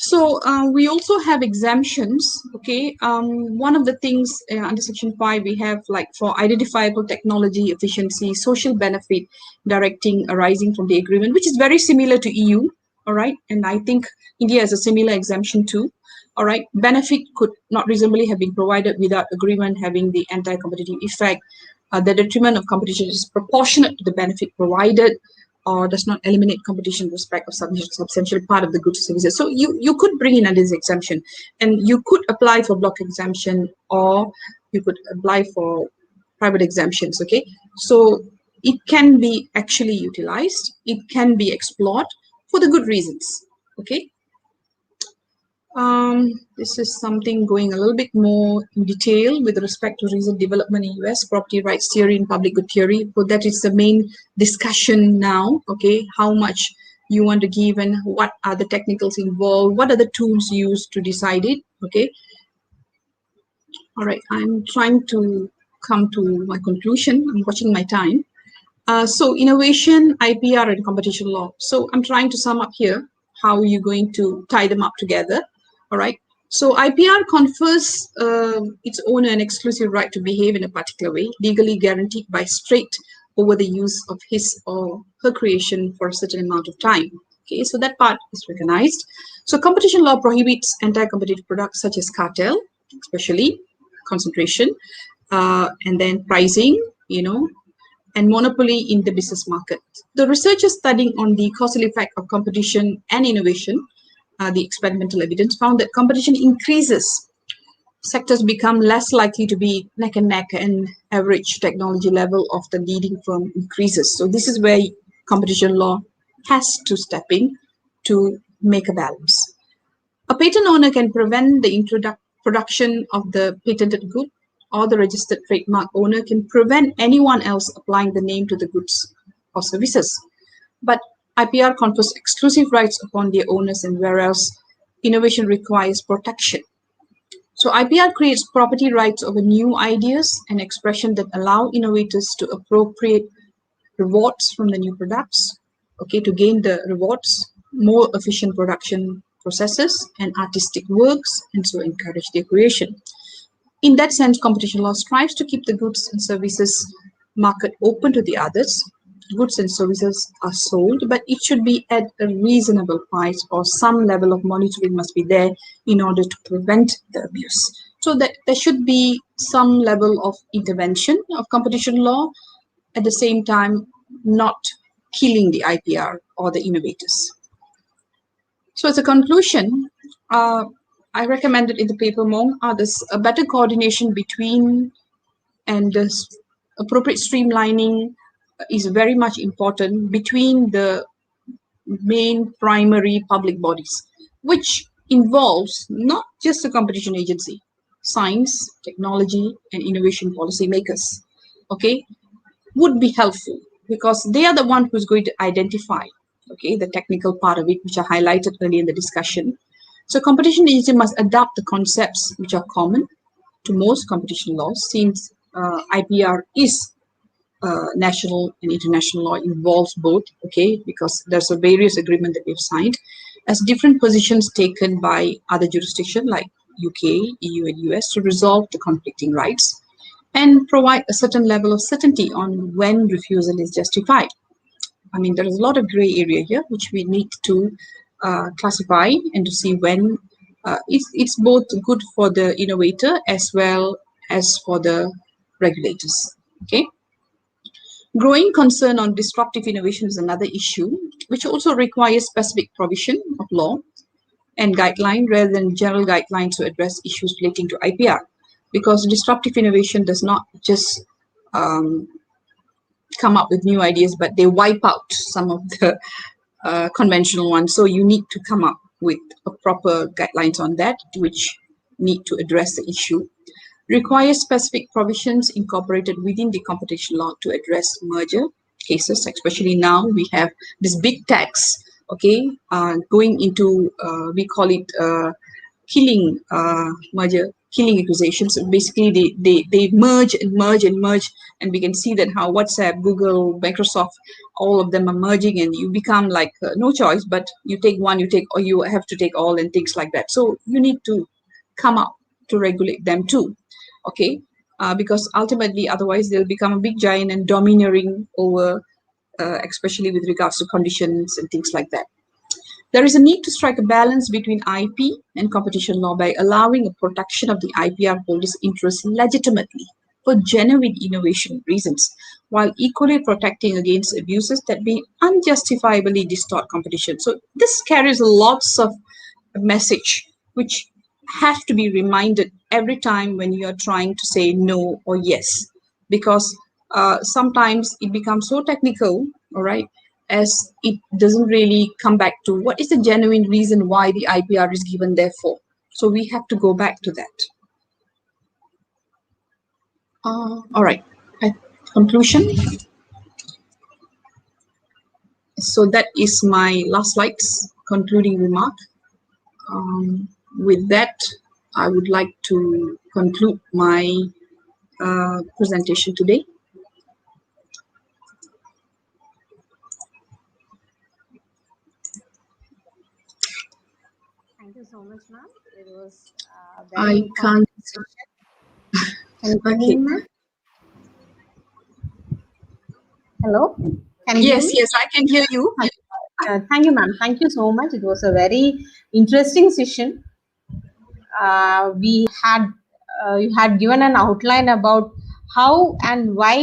So we also have exemptions. Okay, one of the things under Section 5 we have like for identifiable technology efficiency, social benefit directing arising from the agreement, which is very similar to EU. All right, and I think India has a similar exemption too. All right, benefit could not reasonably have been provided without agreement having the anti-competitive effect. The detriment of competition is proportionate to the benefit provided, or does not eliminate competition in respect of substantial part of the goods or services. So you could bring in under this exemption, and you could apply for block exemption, or you could apply for private exemptions. Okay, so it can be actually utilized, it can be explored for the good reasons. Okay. This is something going a little bit more in detail with respect to recent development in US property rights theory and public good theory. So that is the main discussion now. Okay, how much you want to give and what are the technicals involved, what are the tools used to decide it. Okay. All right, I'm trying to come to my conclusion. I'm watching my time. So innovation, IPR, and competition law. So I'm trying to sum up here how you're going to tie them up together. All right. So IPR confers its owner an exclusive right to behave in a particular way, legally guaranteed by straight over the use of his or her creation for a certain amount of time. Okay, so that part is recognized. So competition law prohibits anti-competitive products such as cartel, especially concentration, and then pricing, and monopoly in the business market. The researchers studying on the causal effect of competition and innovation, the experimental evidence found that competition increases, sectors become less likely to be neck and neck, and average technology level of the leading firm increases. So this is where competition law has to step in to make a balance. A patent owner can prevent the production of the patented good, or the registered trademark owner can prevent anyone else applying the name to the goods or services. But IPR confers exclusive rights upon their owners, and whereas innovation requires protection. So IPR creates property rights over new ideas and expression that allow innovators to appropriate rewards from the new products, okay, to gain the rewards, more efficient production processes and artistic works, and so encourage their creation. In that sense, competition law strives to keep the goods and services market open to the others. Goods and services are sold, but it should be at a reasonable price, or some level of monitoring must be there in order to prevent the abuse. So that there should be some level of intervention of competition law, at the same time not killing the IPR or the innovators. So as a conclusion, I recommended in the paper among others a better coordination between and the appropriate streamlining is very much important between the main primary public bodies, which involves not just the competition agency, science, technology, and innovation policy makers. Okay, would be helpful because they are the one who's going to identify, okay, the technical part of it, which I highlighted earlier in the discussion. So competition agency must adopt the concepts which are common to most competition laws, since IPR is national and international law, involves both, okay, because there's a various agreement that we've signed, as different positions taken by other jurisdictions like UK, EU, and US to resolve the conflicting rights and provide a certain level of certainty on when refusal is justified. I mean, there is a lot of gray area here, which we need to classify and to see when it's both good for the innovator as well as for the regulators. Okay. Growing concern on disruptive innovation is another issue, which also requires specific provision of law and guideline rather than general guidelines to address issues relating to IPR, because disruptive innovation does not just come up with new ideas, but they wipe out some of the conventional ones. So you need to come up with a proper guidelines on that, which need to address the issue. Requires specific provisions incorporated within the competition law to address merger cases, especially now we have this big tax, okay, going into, we call it killing merger killing accusations. So basically, they merge and merge and merge, and we can see that how WhatsApp, Google, Microsoft, all of them are merging, and you become like no choice, but you take one, or you have to take all, and things like that. So you need to come up to regulate them too, okay? Because ultimately, otherwise they'll become a big giant and domineering over, especially with regards to conditions and things like that. There is a need to strike a balance between IP and competition law by allowing a protection of the IPR holders' interests legitimately for genuine innovation reasons, while equally protecting against abuses that may unjustifiably distort competition. So this carries lots of message which have to be reminded every time when you are trying to say no or yes, because sometimes it becomes so technical, all right, as it doesn't really come back to what is the genuine reason why the IPR is given there for. So we have to go back to that. All right, conclusion. So that is my last slides, concluding remark. With that, I would like to conclude my presentation today. Thank you so much, ma'am. It was I very can't. informative session. Can you hear Okay. me, ma'am? Hello? Can you hear Yes, me? yes, I can hear you. Thank you, ma'am. Thank you so much. It was a very interesting session. You had given an outline about how and why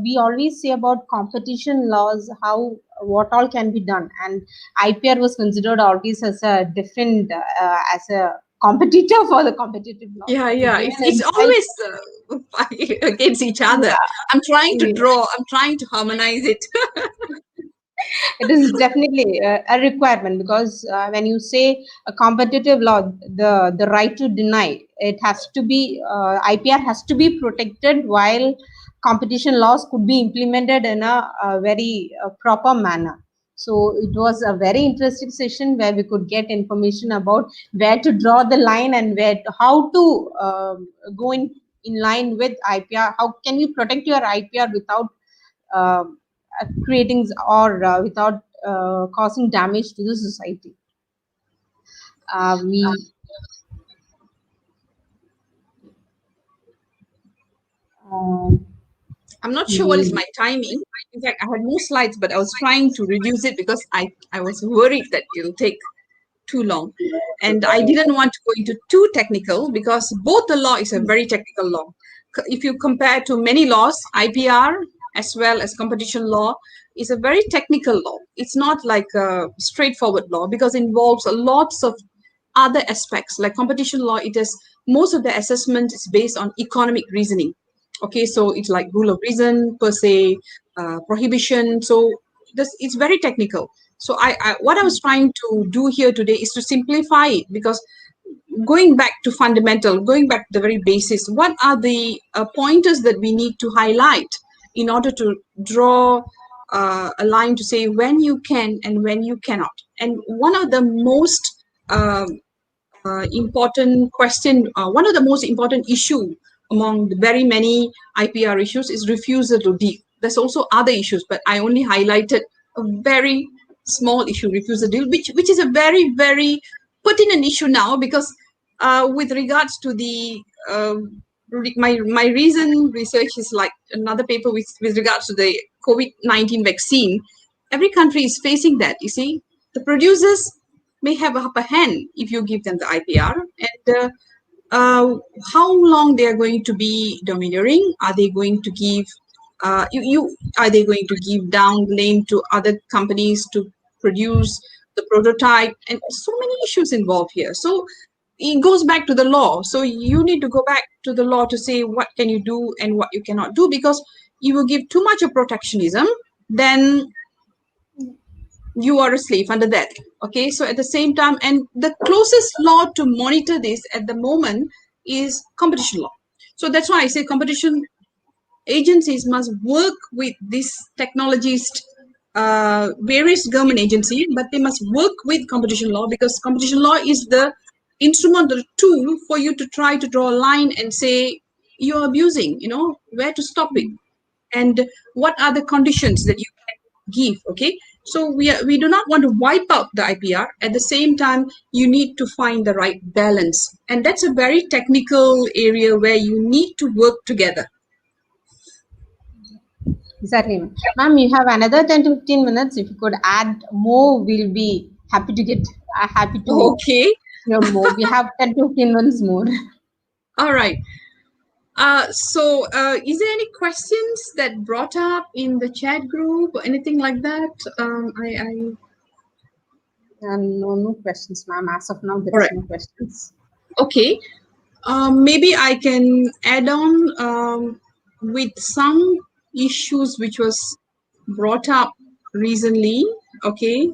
we always say about competition laws, how what all can be done, and IPR was considered always as a different as a competitor for the competitive law. Yeah, You yeah. gave an It's insight. always fight against each other. I'm trying to draw. I'm trying to harmonize it. It is definitely a requirement because when you say a competitive law, the right to deny, it has to be IPR has to be protected, while competition laws could be implemented in a very proper manner. So it was a very interesting session where we could get information about where to draw the line and how to go in line with IPR. How can you protect your IPR without uh, creating without causing damage to the society. We I'm not sure what is we my timing. In fact, I had more slides, but I was trying to reduce it because I was worried that it'll take too long. And I didn't want to go into too technical because both the law is a very technical law. If you compare to many laws, IPR as well as competition law is a very technical law. It's not like a straightforward law because it involves lots of other aspects. Like competition law, it is most of the assessment is based on economic reasoning. Okay, so it's like rule of reason per se, prohibition. So this it's very technical. So what I was trying to do here today is to simplify it, because going back to fundamental, going back to the very basis, what are the pointers that we need to highlight in order to draw a line to say when you can and when you cannot. And one of the most important question, one of the most important issue among the very many IPR issues is refusal to deal. There's also other issues, but I only highlighted a very small issue, refusal deal, which is a very, very pertinent issue now, because with regards to the my recent research is like another paper with regards to the COVID-19 vaccine. Every country is facing that. You see, the producers may have a upper hand if you give them the IPR, and how long they are going to be domineering? Are they going to give are they going to give down the lane to other companies to produce the prototype? And so many issues involved here. So it goes back to the law. So you need to go back to the law to say what can you do and what you cannot do, because you will give too much of protectionism, then you are a slave under that. Okay, so at the same time, and the closest law to monitor this at the moment is competition law. So that's why I say competition agencies must work with these technologies, various government agencies, but they must work with competition law, because competition law is the instrument or tool for you to try to draw a line and say you're abusing, where to stop it, and what are the conditions that you can give. Okay, so we do not want to wipe out the IPR. At the same time, you need to find the right balance, and that's a very technical area where you need to work together. Exactly, ma'am. Ma'am, you have another 10 to 15 minutes. If you could add more, we'll be happy to happy to Okay, hear more. We have 10 to 15 minutes more. all right. Is there any questions that brought up in the chat group or anything like that? No questions, ma'am. As of now, there All is right. no questions. Okay. Maybe I can add on with some issues which was brought up recently. Okay.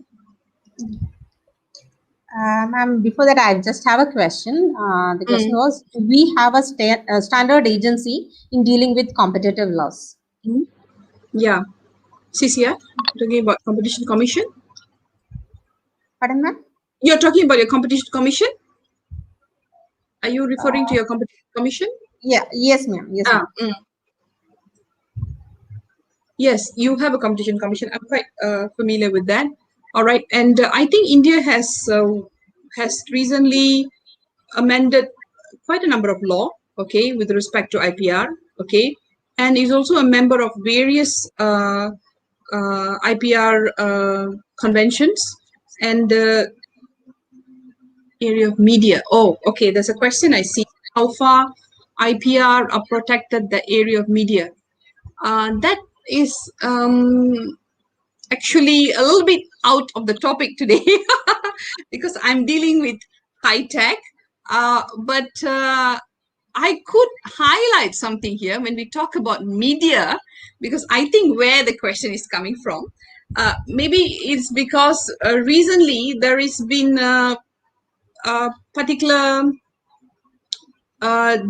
Ma'am, before that, I just have a question. The question was, do we have a standard agency in dealing with competitive laws? Yeah. CCR, talking about Competition Commission. Pardon, ma'am? You're talking about your Competition Commission? Are you referring to your Competition Commission? Yeah. Yes, ma'am. Yes, ma'am. Yes, you have a Competition Commission. I'm quite familiar with that. All right, and I think India has recently amended quite a number of law, okay, with respect to IPR, okay, and is also a member of various IPR conventions and area of media. Oh, okay, there's a question I see. How far IPR are protected the area of media? That is actually a little bit out of the topic today because I'm dealing with high tech. But I could highlight something here when we talk about media, because I think where the question is coming from, maybe it's because recently there has been a particular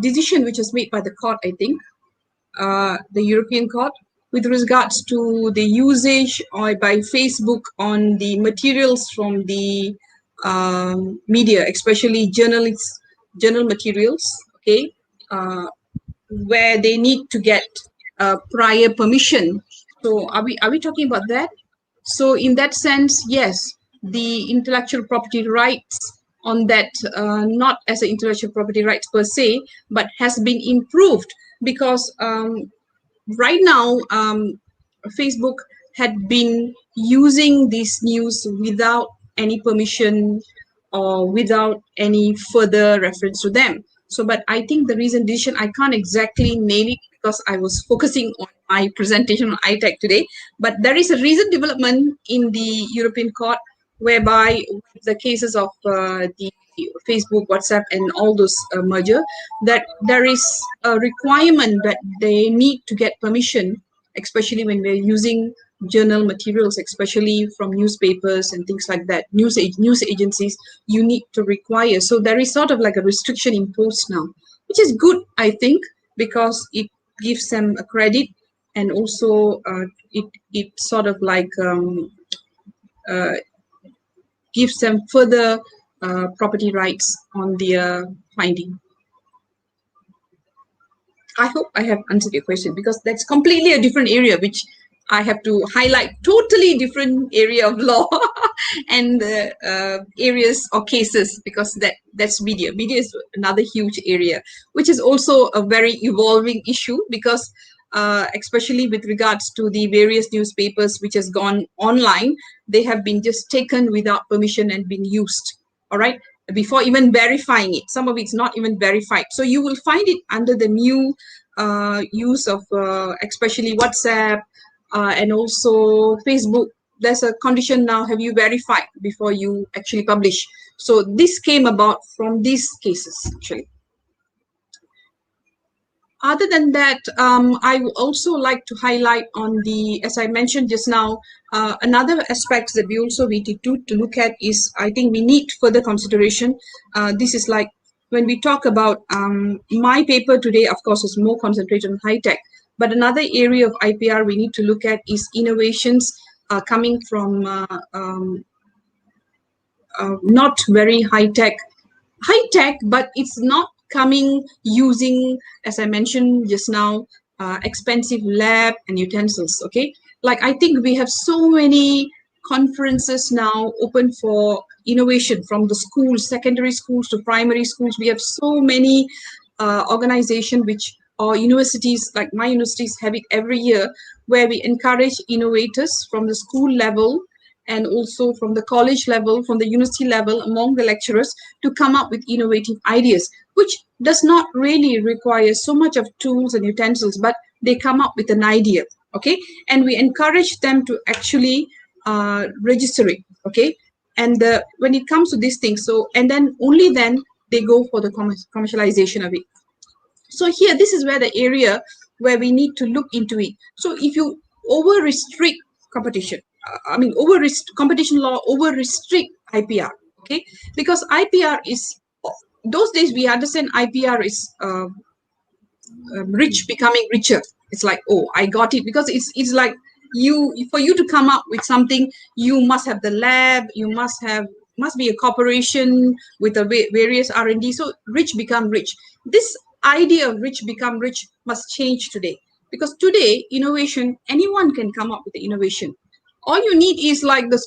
decision which was made by the court, I think, the European court, with regards to the usage by Facebook on the materials from the media, especially journal materials, okay, where they need to get prior permission. So are we talking about that? So in that sense, yes, the intellectual property rights on that, not as an intellectual property rights per se, but has been improved because right now, Facebook had been using this news without any permission or without any further reference to them. So, but I think the recent decision, I can't exactly nail it because I was focusing on my presentation on ITech today, but there is a recent development in the European court whereby the cases of the Facebook, WhatsApp, and all those merger, that there is a requirement that they need to get permission, especially when we're using journal materials, especially from newspapers and things like that, news agencies, you need to require. So there is sort of like a restriction imposed now, which is good, I think, because it gives them a credit, and also it sort of like gives them further property rights on their finding. I hope I have answered your question, because that's completely a different area, which I have to highlight, totally different area of law and areas or cases, because that's media. Media is another huge area, which is also a very evolving issue, because especially with regards to the various newspapers which has gone online, they have been just taken without permission and been used, all right, before even verifying it. Some of it's not even verified. So you will find it under the new use of especially WhatsApp and also Facebook. There's a condition now, have you verified before you actually publish? So this came about from these cases, actually. Other than that, I would also like to highlight on the, as I mentioned just now, another aspect that we also need to look at is, I think we need further consideration. This is like, when we talk about my paper today, of course, is more concentrated on high tech, but another area of IPR we need to look at is innovations coming from not very high tech high tech, but it's not coming using, as I mentioned just now, expensive lab and utensils. Okay, like I think we have so many conferences now open for innovation, from the schools, secondary schools to primary schools. We have so many organizations which, or universities, like my universities have it every year, where we encourage innovators from the school level and also from the college level, from the university level, among the lecturers, to come up with innovative ideas, which does not really require so much of tools and utensils, but they come up with an idea. Okay, and we encourage them to actually register it. Okay, and when it comes to these things, so, and then only then they go for the commercialization of it. So here, this is where the area where we need to look into it. So if you over restrict competition, competition law over restrict IPR, okay, because IPR is, those days we understand IPR is rich becoming richer. It's like, oh, I got it, because it's like, for you to come up with something, you must have the lab, you must be a corporation with a various R&D. So rich become rich. This idea of rich become rich must change today, because today innovation, anyone can come up with the innovation. All you need is like this.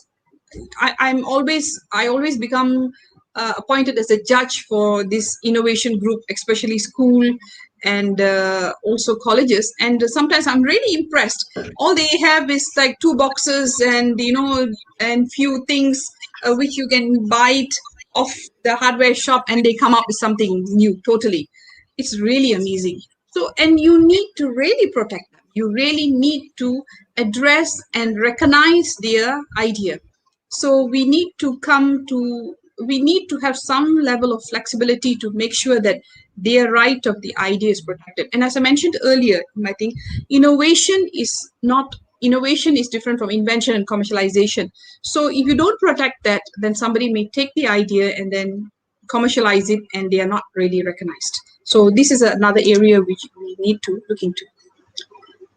I always become appointed as a judge for this innovation group, especially school and also colleges, and sometimes I'm really impressed. All they have is like 2 boxes and and few things which you can buy it off the hardware shop, and they come up with something new totally. It's really amazing. So, and you need to really protect them. You really need to address and recognize their idea. So we need to have some level of flexibility to make sure that their right of the idea is protected. And as I mentioned earlier, I think innovation is different from invention and commercialization. So if you don't protect that, then somebody may take the idea and then commercialize it, and they are not really recognized. So this is another area which we need to look into.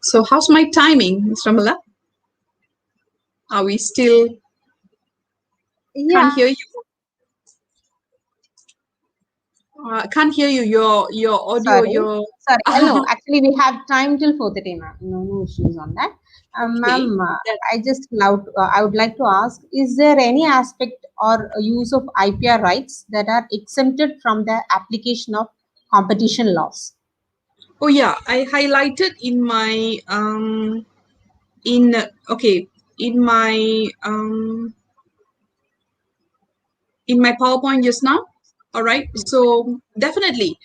So how's my timing, Ms. Ramaiah? Are we still? Yeah. Can't hear you. Can't hear you. Your audio. Sorry. No, actually we have time till 4:30, ma'am. No issues on that. Okay. Ma'am, I would like to ask: is there any aspect or use of IPR rights that are exempted from the application of competition laws? Oh yeah, I highlighted in my in my PowerPoint just now. All right, so definitely,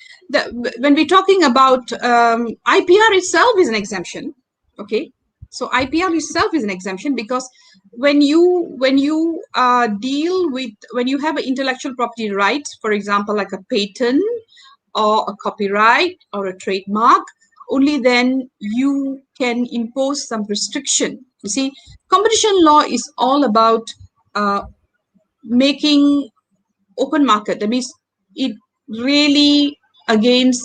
when we're talking about IPR itself is an exemption. Okay, so IPR itself is an exemption, because when you deal with, when you have an intellectual property right, for example, like a patent or a copyright or a trademark, only then you can impose some restriction. You see, competition law is all about making open market. That means it really against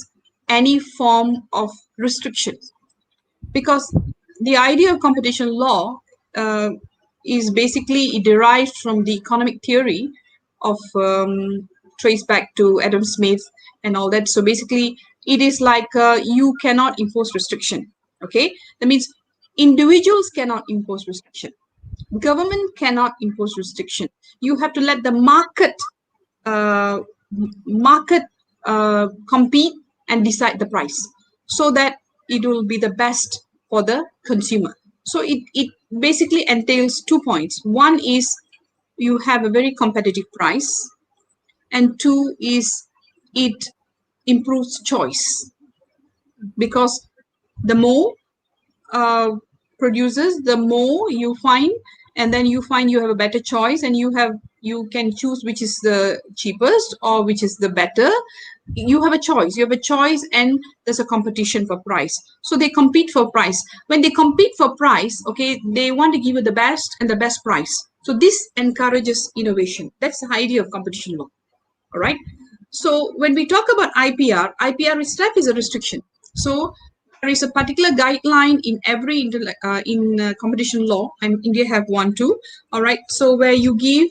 any form of restriction, because the idea of competition law is basically, it derives from the economic theory of trace back to Adam Smith and all that. So basically it is like you cannot impose restriction. Okay, that means individuals cannot impose restriction, government cannot impose restriction. You have to let the market compete and decide the price, so that it will be the best for the consumer. So it basically entails 2 points. One is you have a very competitive price, and 2 is it improves choice, because the more producers, the more you find, and then you find you have a better choice, and you can choose which is the cheapest or which is the better. You have a choice, and there's a competition for price. So they compete for price. When they compete for price, okay, they want to give you the best and the best price. So this encourages innovation. That's the idea of competition law. All right. So when we talk about IPR itself is a restriction. So there is a particular guideline in every competition law, and India have one too. All right. So where you give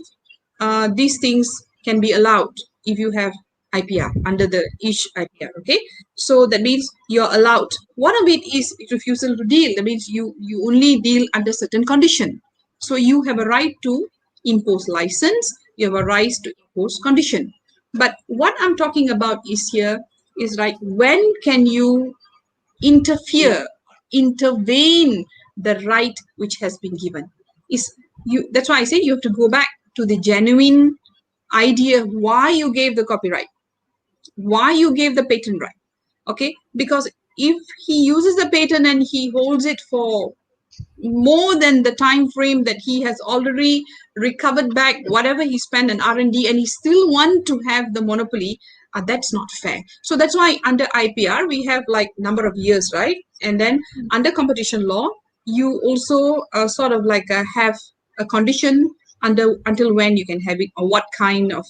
these things can be allowed if you have IPR, under the each IPR. Okay, so that means you're allowed. One of it is refusal to deal. That means you only deal under certain condition. So you have a right to impose license. You have a right to impose condition. But what I'm talking about is like, when can you intervene the right which has been given? Is you? That's why I say you have to go back to the genuine idea why you gave the copyright, why you gave the patent right. Okay, because if he uses the patent and he holds it for more than the time frame that he has already recovered back whatever he spent in R&D, and he still want to have the monopoly, that's not fair. So that's why under IPR we have like number of years, right? And then under competition law you also sort of like have a condition until when you can have it, or what kind of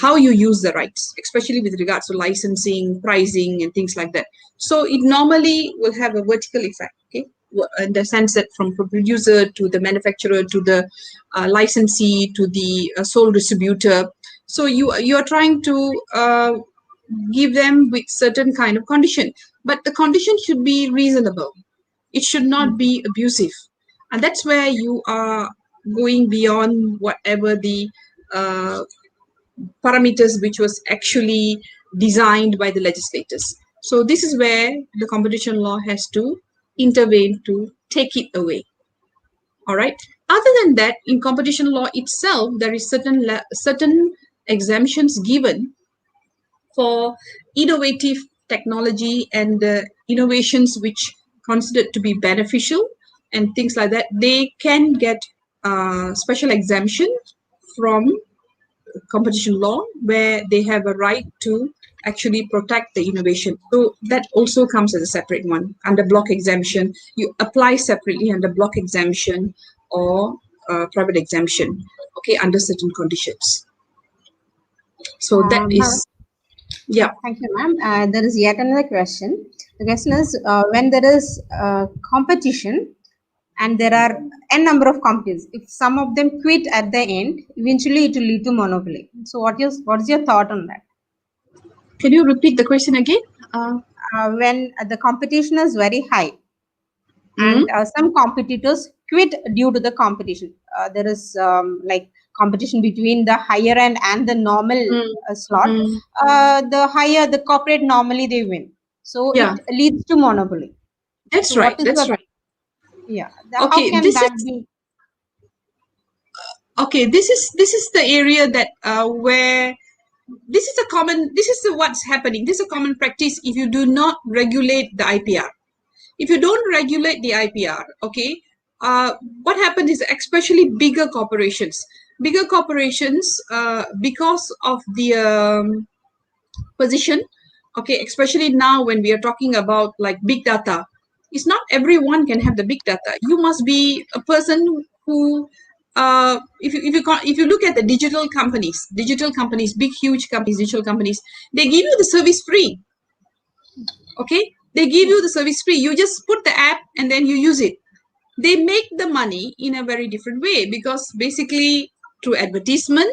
how you use the rights, especially with regards to licensing, pricing, and things like that. So it normally will have a vertical effect, okay, in the sense that from producer to the manufacturer to the licensee to the sole distributor. So you are trying to give them with certain kind of condition, but the condition should be reasonable. It should not be abusive, and that's where you are going beyond whatever the parameters which was actually designed by the legislators. So this is where the competition law has to intervene to take it away. All right. Other than that, in competition law itself, there is certain exemptions given for innovative technology and innovations which considered to be beneficial and things like that. They can get special exemption from competition law, where they have a right to actually protect the innovation. So that also comes as a separate one. Under block exemption, you apply separately under block exemption or private exemption, okay, under certain conditions. So that is, yeah. Thank you, ma'am. There is yet another question. The question is, when there is competition and there are n number of companies, if some of them quit at the end, eventually it will lead to monopoly. So what is your thought on that? Can you repeat the question again? When the competition is very high and some competitors quit due to the competition, there is like competition between the higher end and the normal slot. The higher the corporate, normally they win, so Yeah. it leads to monopoly. That's So right. what is That's your, right. yeah, Okay, how can this that is be? okay. This is the area that where this is what's happening. This is a common practice if you do not regulate the IPR. If you don't regulate the IPR, okay, what happens is, especially bigger corporations, because of the position, okay, especially now when we are talking about like big data, it's not everyone can have the big data. You must be a person who if you look at the digital companies, big huge companies, digital companies, they give you the service free. Okay, they give you the service free. You just put the app and then you use it. They make the money in a very different way, because basically through advertisement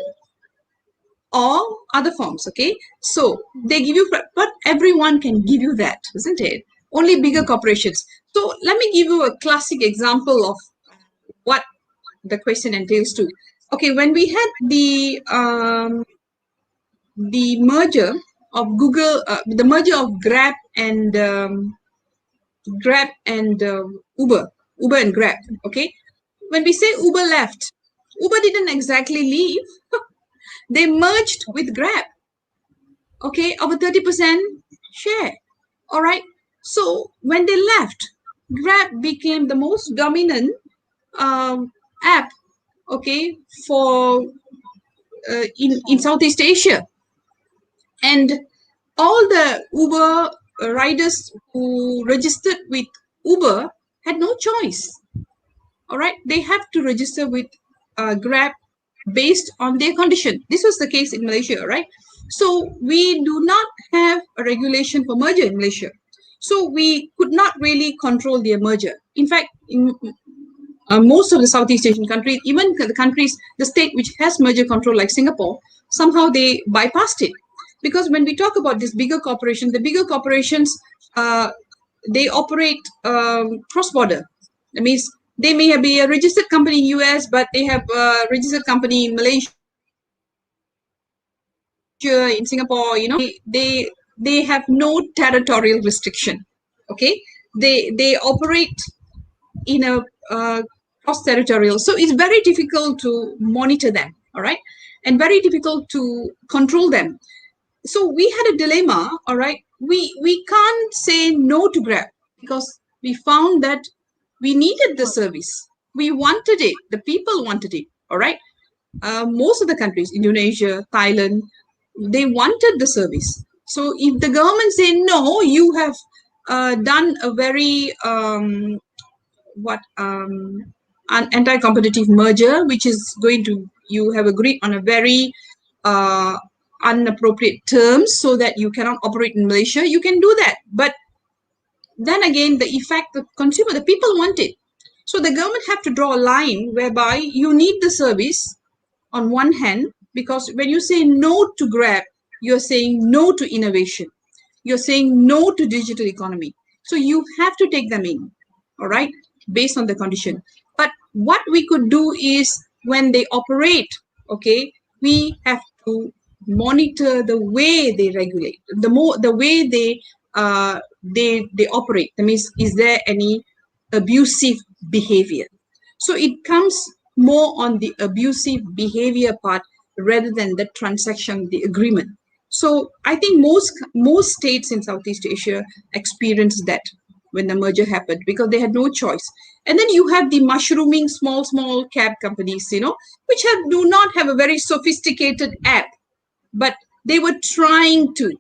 or other forms. Okay, so they give you, but everyone can give you that, isn't it? Only bigger corporations. So let me give you a classic example of what the question entails to. Okay, when we had the merger of Google, the merger of Grab and Uber and Grab. Okay, when we say Uber left, Uber didn't exactly leave. They merged with Grab. Okay, of a 30% share. All right. So when they left, Grab became the most dominant app. Okay, for in Southeast Asia, and all the Uber riders who registered with Uber had no choice. All right, they have to register with Grab based on their condition. This was the case in Malaysia, right? So we do not have a regulation for merger in Malaysia. So we could not really control their merger. In fact, in most of the Southeast Asian countries, even the countries, the state which has merger control like Singapore, somehow they bypassed it. Because when we talk about this bigger corporation, the bigger corporations, they operate cross-border. That means they may be a registered company in US, but they have a registered company in Malaysia, in Singapore. They have no territorial restriction. Okay, they operate in a cross-territorial, so it's very difficult to monitor them. All right, and very difficult to control them. So we had a dilemma. All right, we can't say no to Grab because we found that we needed the service. We wanted it. The people wanted it. All right. Most of the countries, Indonesia, Thailand, they wanted the service. So if the government say no, you have done a very anti-competitive merger, which is going to, you have agreed on a very inappropriate terms so that you cannot operate in Malaysia, you can do that. But then again, the effect, the consumer, the people want it. So the government have to draw a line whereby you need the service on one hand, because when you say no to Grab, you're saying no to innovation. You're saying no to digital economy. So you have to take them in, all right, based on the condition. But what we could do is when they operate, okay, we have to monitor the way they regulate, the way they operate. That means, is there any abusive behavior? So it comes more on the abusive behavior part rather than the transaction, the agreement. So I think most states in Southeast Asia experienced that when the merger happened because they had no choice. And then you have the mushrooming small cab companies, which do not have a very sophisticated app, but they were trying to.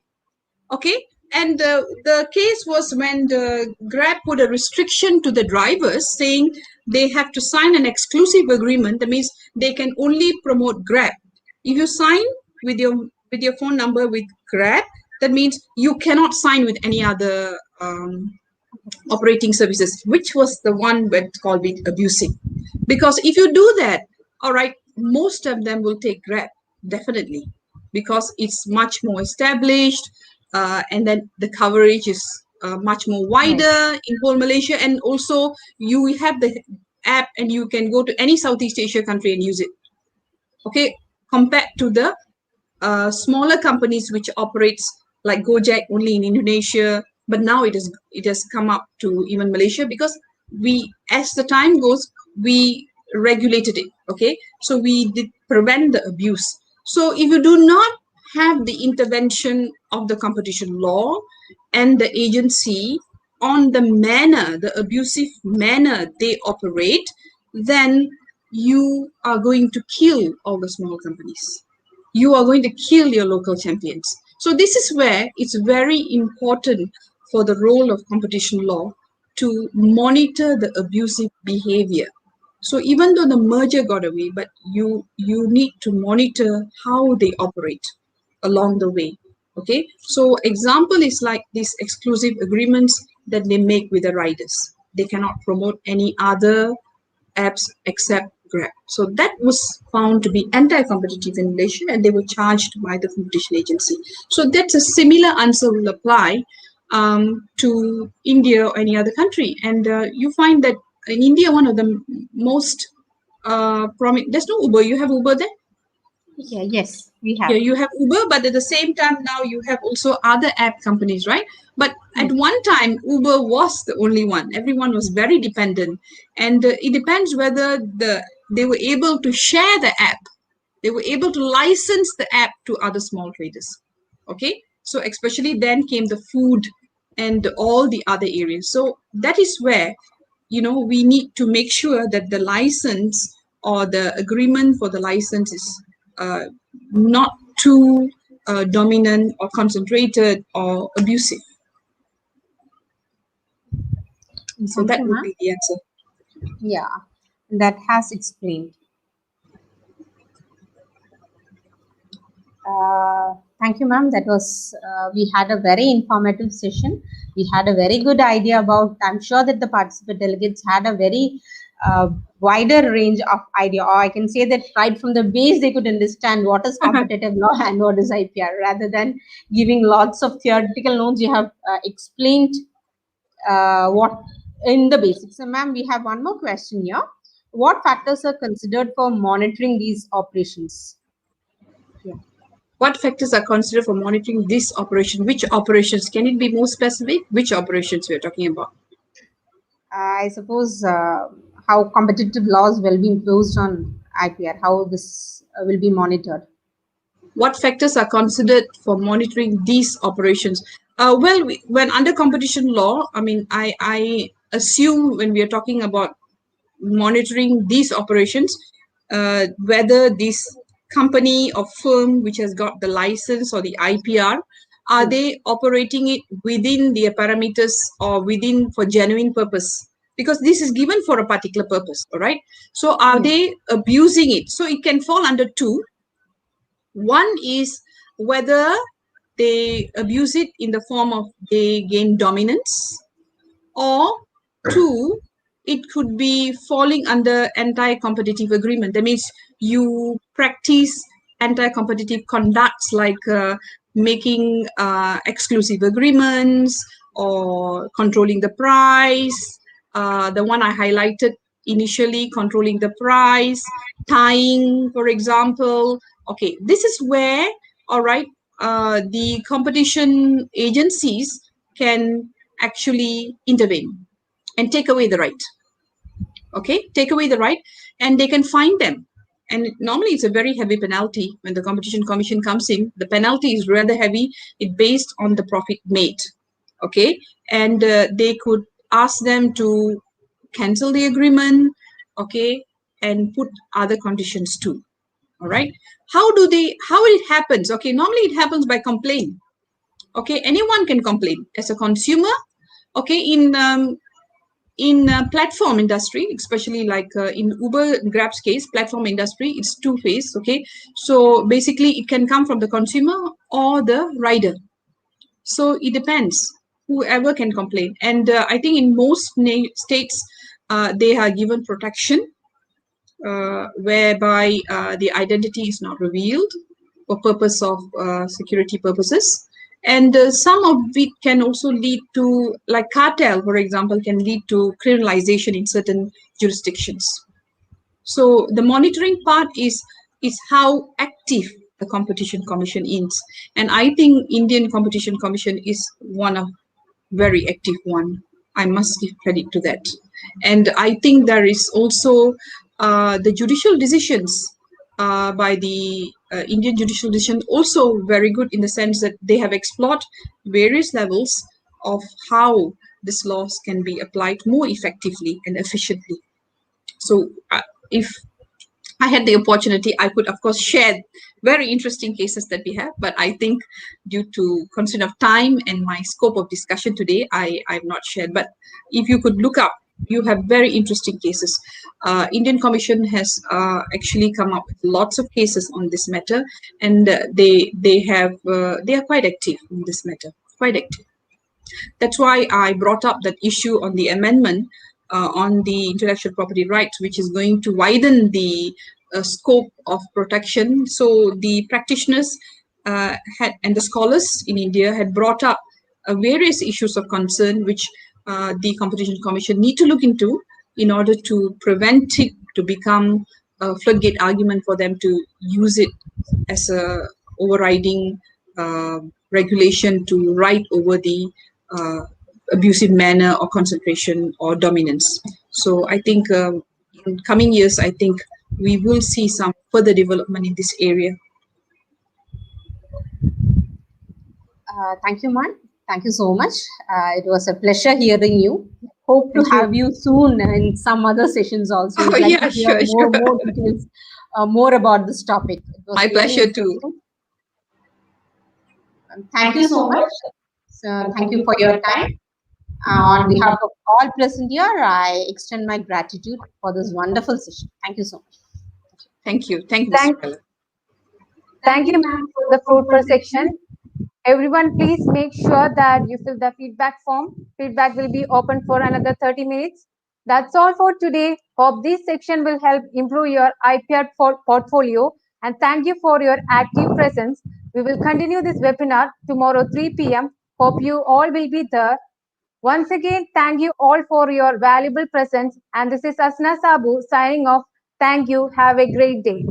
Okay. And the case was when the Grab put a restriction to the drivers saying they have to sign an exclusive agreement. That means they can only promote Grab. If you sign with your phone number with Grab, that means you cannot sign with any other operating services, which was the one that's called it abusive. Because if you do that, all right, most of them will take Grab, definitely, because it's much more established, and then the coverage is much more wider in whole Malaysia, and also you have the app and you can go to any Southeast Asia country and use it. Okay, compared to the smaller companies which operates like Gojek only in Indonesia, but now it has come up to even Malaysia because as the time goes, we regulated it. Okay, so we did prevent the abuse. So if you do not have the intervention of the competition law and the agency on the manner, the abusive manner they operate, then you are going to kill all the small companies. You are going to kill your local champions. So this is where it's very important for the role of competition law to monitor the abusive behavior. So even though the merger got away, but you need to monitor how they operate along the way. Okay, so example is like these exclusive agreements that they make with the riders. They cannot promote any other apps except Grab. So that was found to be anti-competitive in Malaysia, and they were charged by the competition agency. So that's a similar answer will apply to India or any other country. And you find that in India, one of the most prominent, there's no Uber. You have Uber there? Yeah, yes, we have. Yeah, you have Uber, but at the same time now you have also other app companies, right? But at one time, Uber was the only one. Everyone was very dependent. And it depends whether they were able to share the app. They were able to license the app to other small traders. Okay, so especially then came the food and all the other areas. So that is where, we need to make sure that the license or the agreement for the license is not too dominant or concentrated or abusive. So that would be the answer. Yeah, that has explained. Thank you, ma'am. That was, we had a very informative session. We had a very good idea about, I'm sure that the participant delegates had a very wider range of idea, or I can say that right from the base they could understand what is competitive law and what is IPR, rather than giving lots of theoretical notes. You have explained what in the basics. So, ma'am, we have one more question here. What factors are considered for monitoring these operations? Yeah. What factors are considered for monitoring this operation? Which operations? Can it be more specific? Which operations we are talking about? I suppose how competitive laws will be imposed on IPR, how this will be monitored. What factors are considered for monitoring these operations? When under competition law, I mean, I assume when we are talking about monitoring these operations, whether this company or firm which has got the license or the IPR, are they operating it within their parameters or within for genuine purpose? Because this is given for a particular purpose, all right? So are they abusing it? So it can fall under two. One is whether they abuse it in the form of they gain dominance, or two, it could be falling under anti-competitive agreement. That means you practice anti-competitive conducts like making exclusive agreements or controlling the price. The one I highlighted initially, controlling the price, tying, for example. Okay, this is where, all right, the competition agencies can actually intervene and take away the right. Okay, take away the right, and they can fine them. And normally it's a very heavy penalty when the Competition Commission comes in. The penalty is rather heavy. It's based on the profit made. Okay, and they could ask them to cancel the agreement. Okay, and put other conditions too. All right. How it happens? Okay, normally it happens by complaint. Okay, anyone can complain as a consumer. Okay, in platform industry, especially like in Uber and Grab's case, platform industry, it's two-phase. Okay, so basically it can come from the consumer or the rider. So it depends. Whoever can complain, and I think in most states they are given protection, whereby the identity is not revealed for purpose of security purposes. And some of it can also lead to, like cartel, for example, can lead to criminalization in certain jurisdictions. So the monitoring part is how active the Competition Commission is. And I think Indian Competition Commission is one of very active one. I must give credit to that. And I think there is also the judicial decisions by the Indian judicial decision also very good in the sense that they have explored various levels of how these laws can be applied more effectively and efficiently. So if I had the opportunity, I could, of course, share very interesting cases that we have, but I think due to constraint of time and my scope of discussion today, I've not shared. But if you could look up, you have very interesting cases. Indian Commission has actually come up with lots of cases on this matter, and they are quite active in this matter, quite active. That's why I brought up that issue on the amendment on the intellectual property rights, which is going to widen the scope of protection. So the practitioners and the scholars in India had brought up various issues of concern, which the Competition Commission need to look into in order to prevent it to become a floodgate argument for them to use it as a overriding regulation to ride over the abusive manner or concentration or dominance. So I think in coming years, I think we will see some further development in this area. Thank you, Man. Thank you so much. It was a pleasure hearing you. Hope to have you soon in some other sessions also. Oh, We'd like yeah, to hear sure. more details, more about this topic. It was My really pleasure too. interesting. Thank you so much. So thank you for your time. On behalf of all present here, I extend my gratitude for this wonderful session. Thank you so much. Thank you. Thank you. Thank you, ma'am, for the fruitful section. Everyone, please make sure that you fill the feedback form. Feedback will be open for another 30 minutes. That's all for today. Hope this section will help improve your IPR portfolio, and thank you for your active presence. We will continue this webinar tomorrow 3 p.m. Hope you all will be there. Once again, thank you all for your valuable presence, and this is Asna Sabu signing off. Thank you. Have a great day.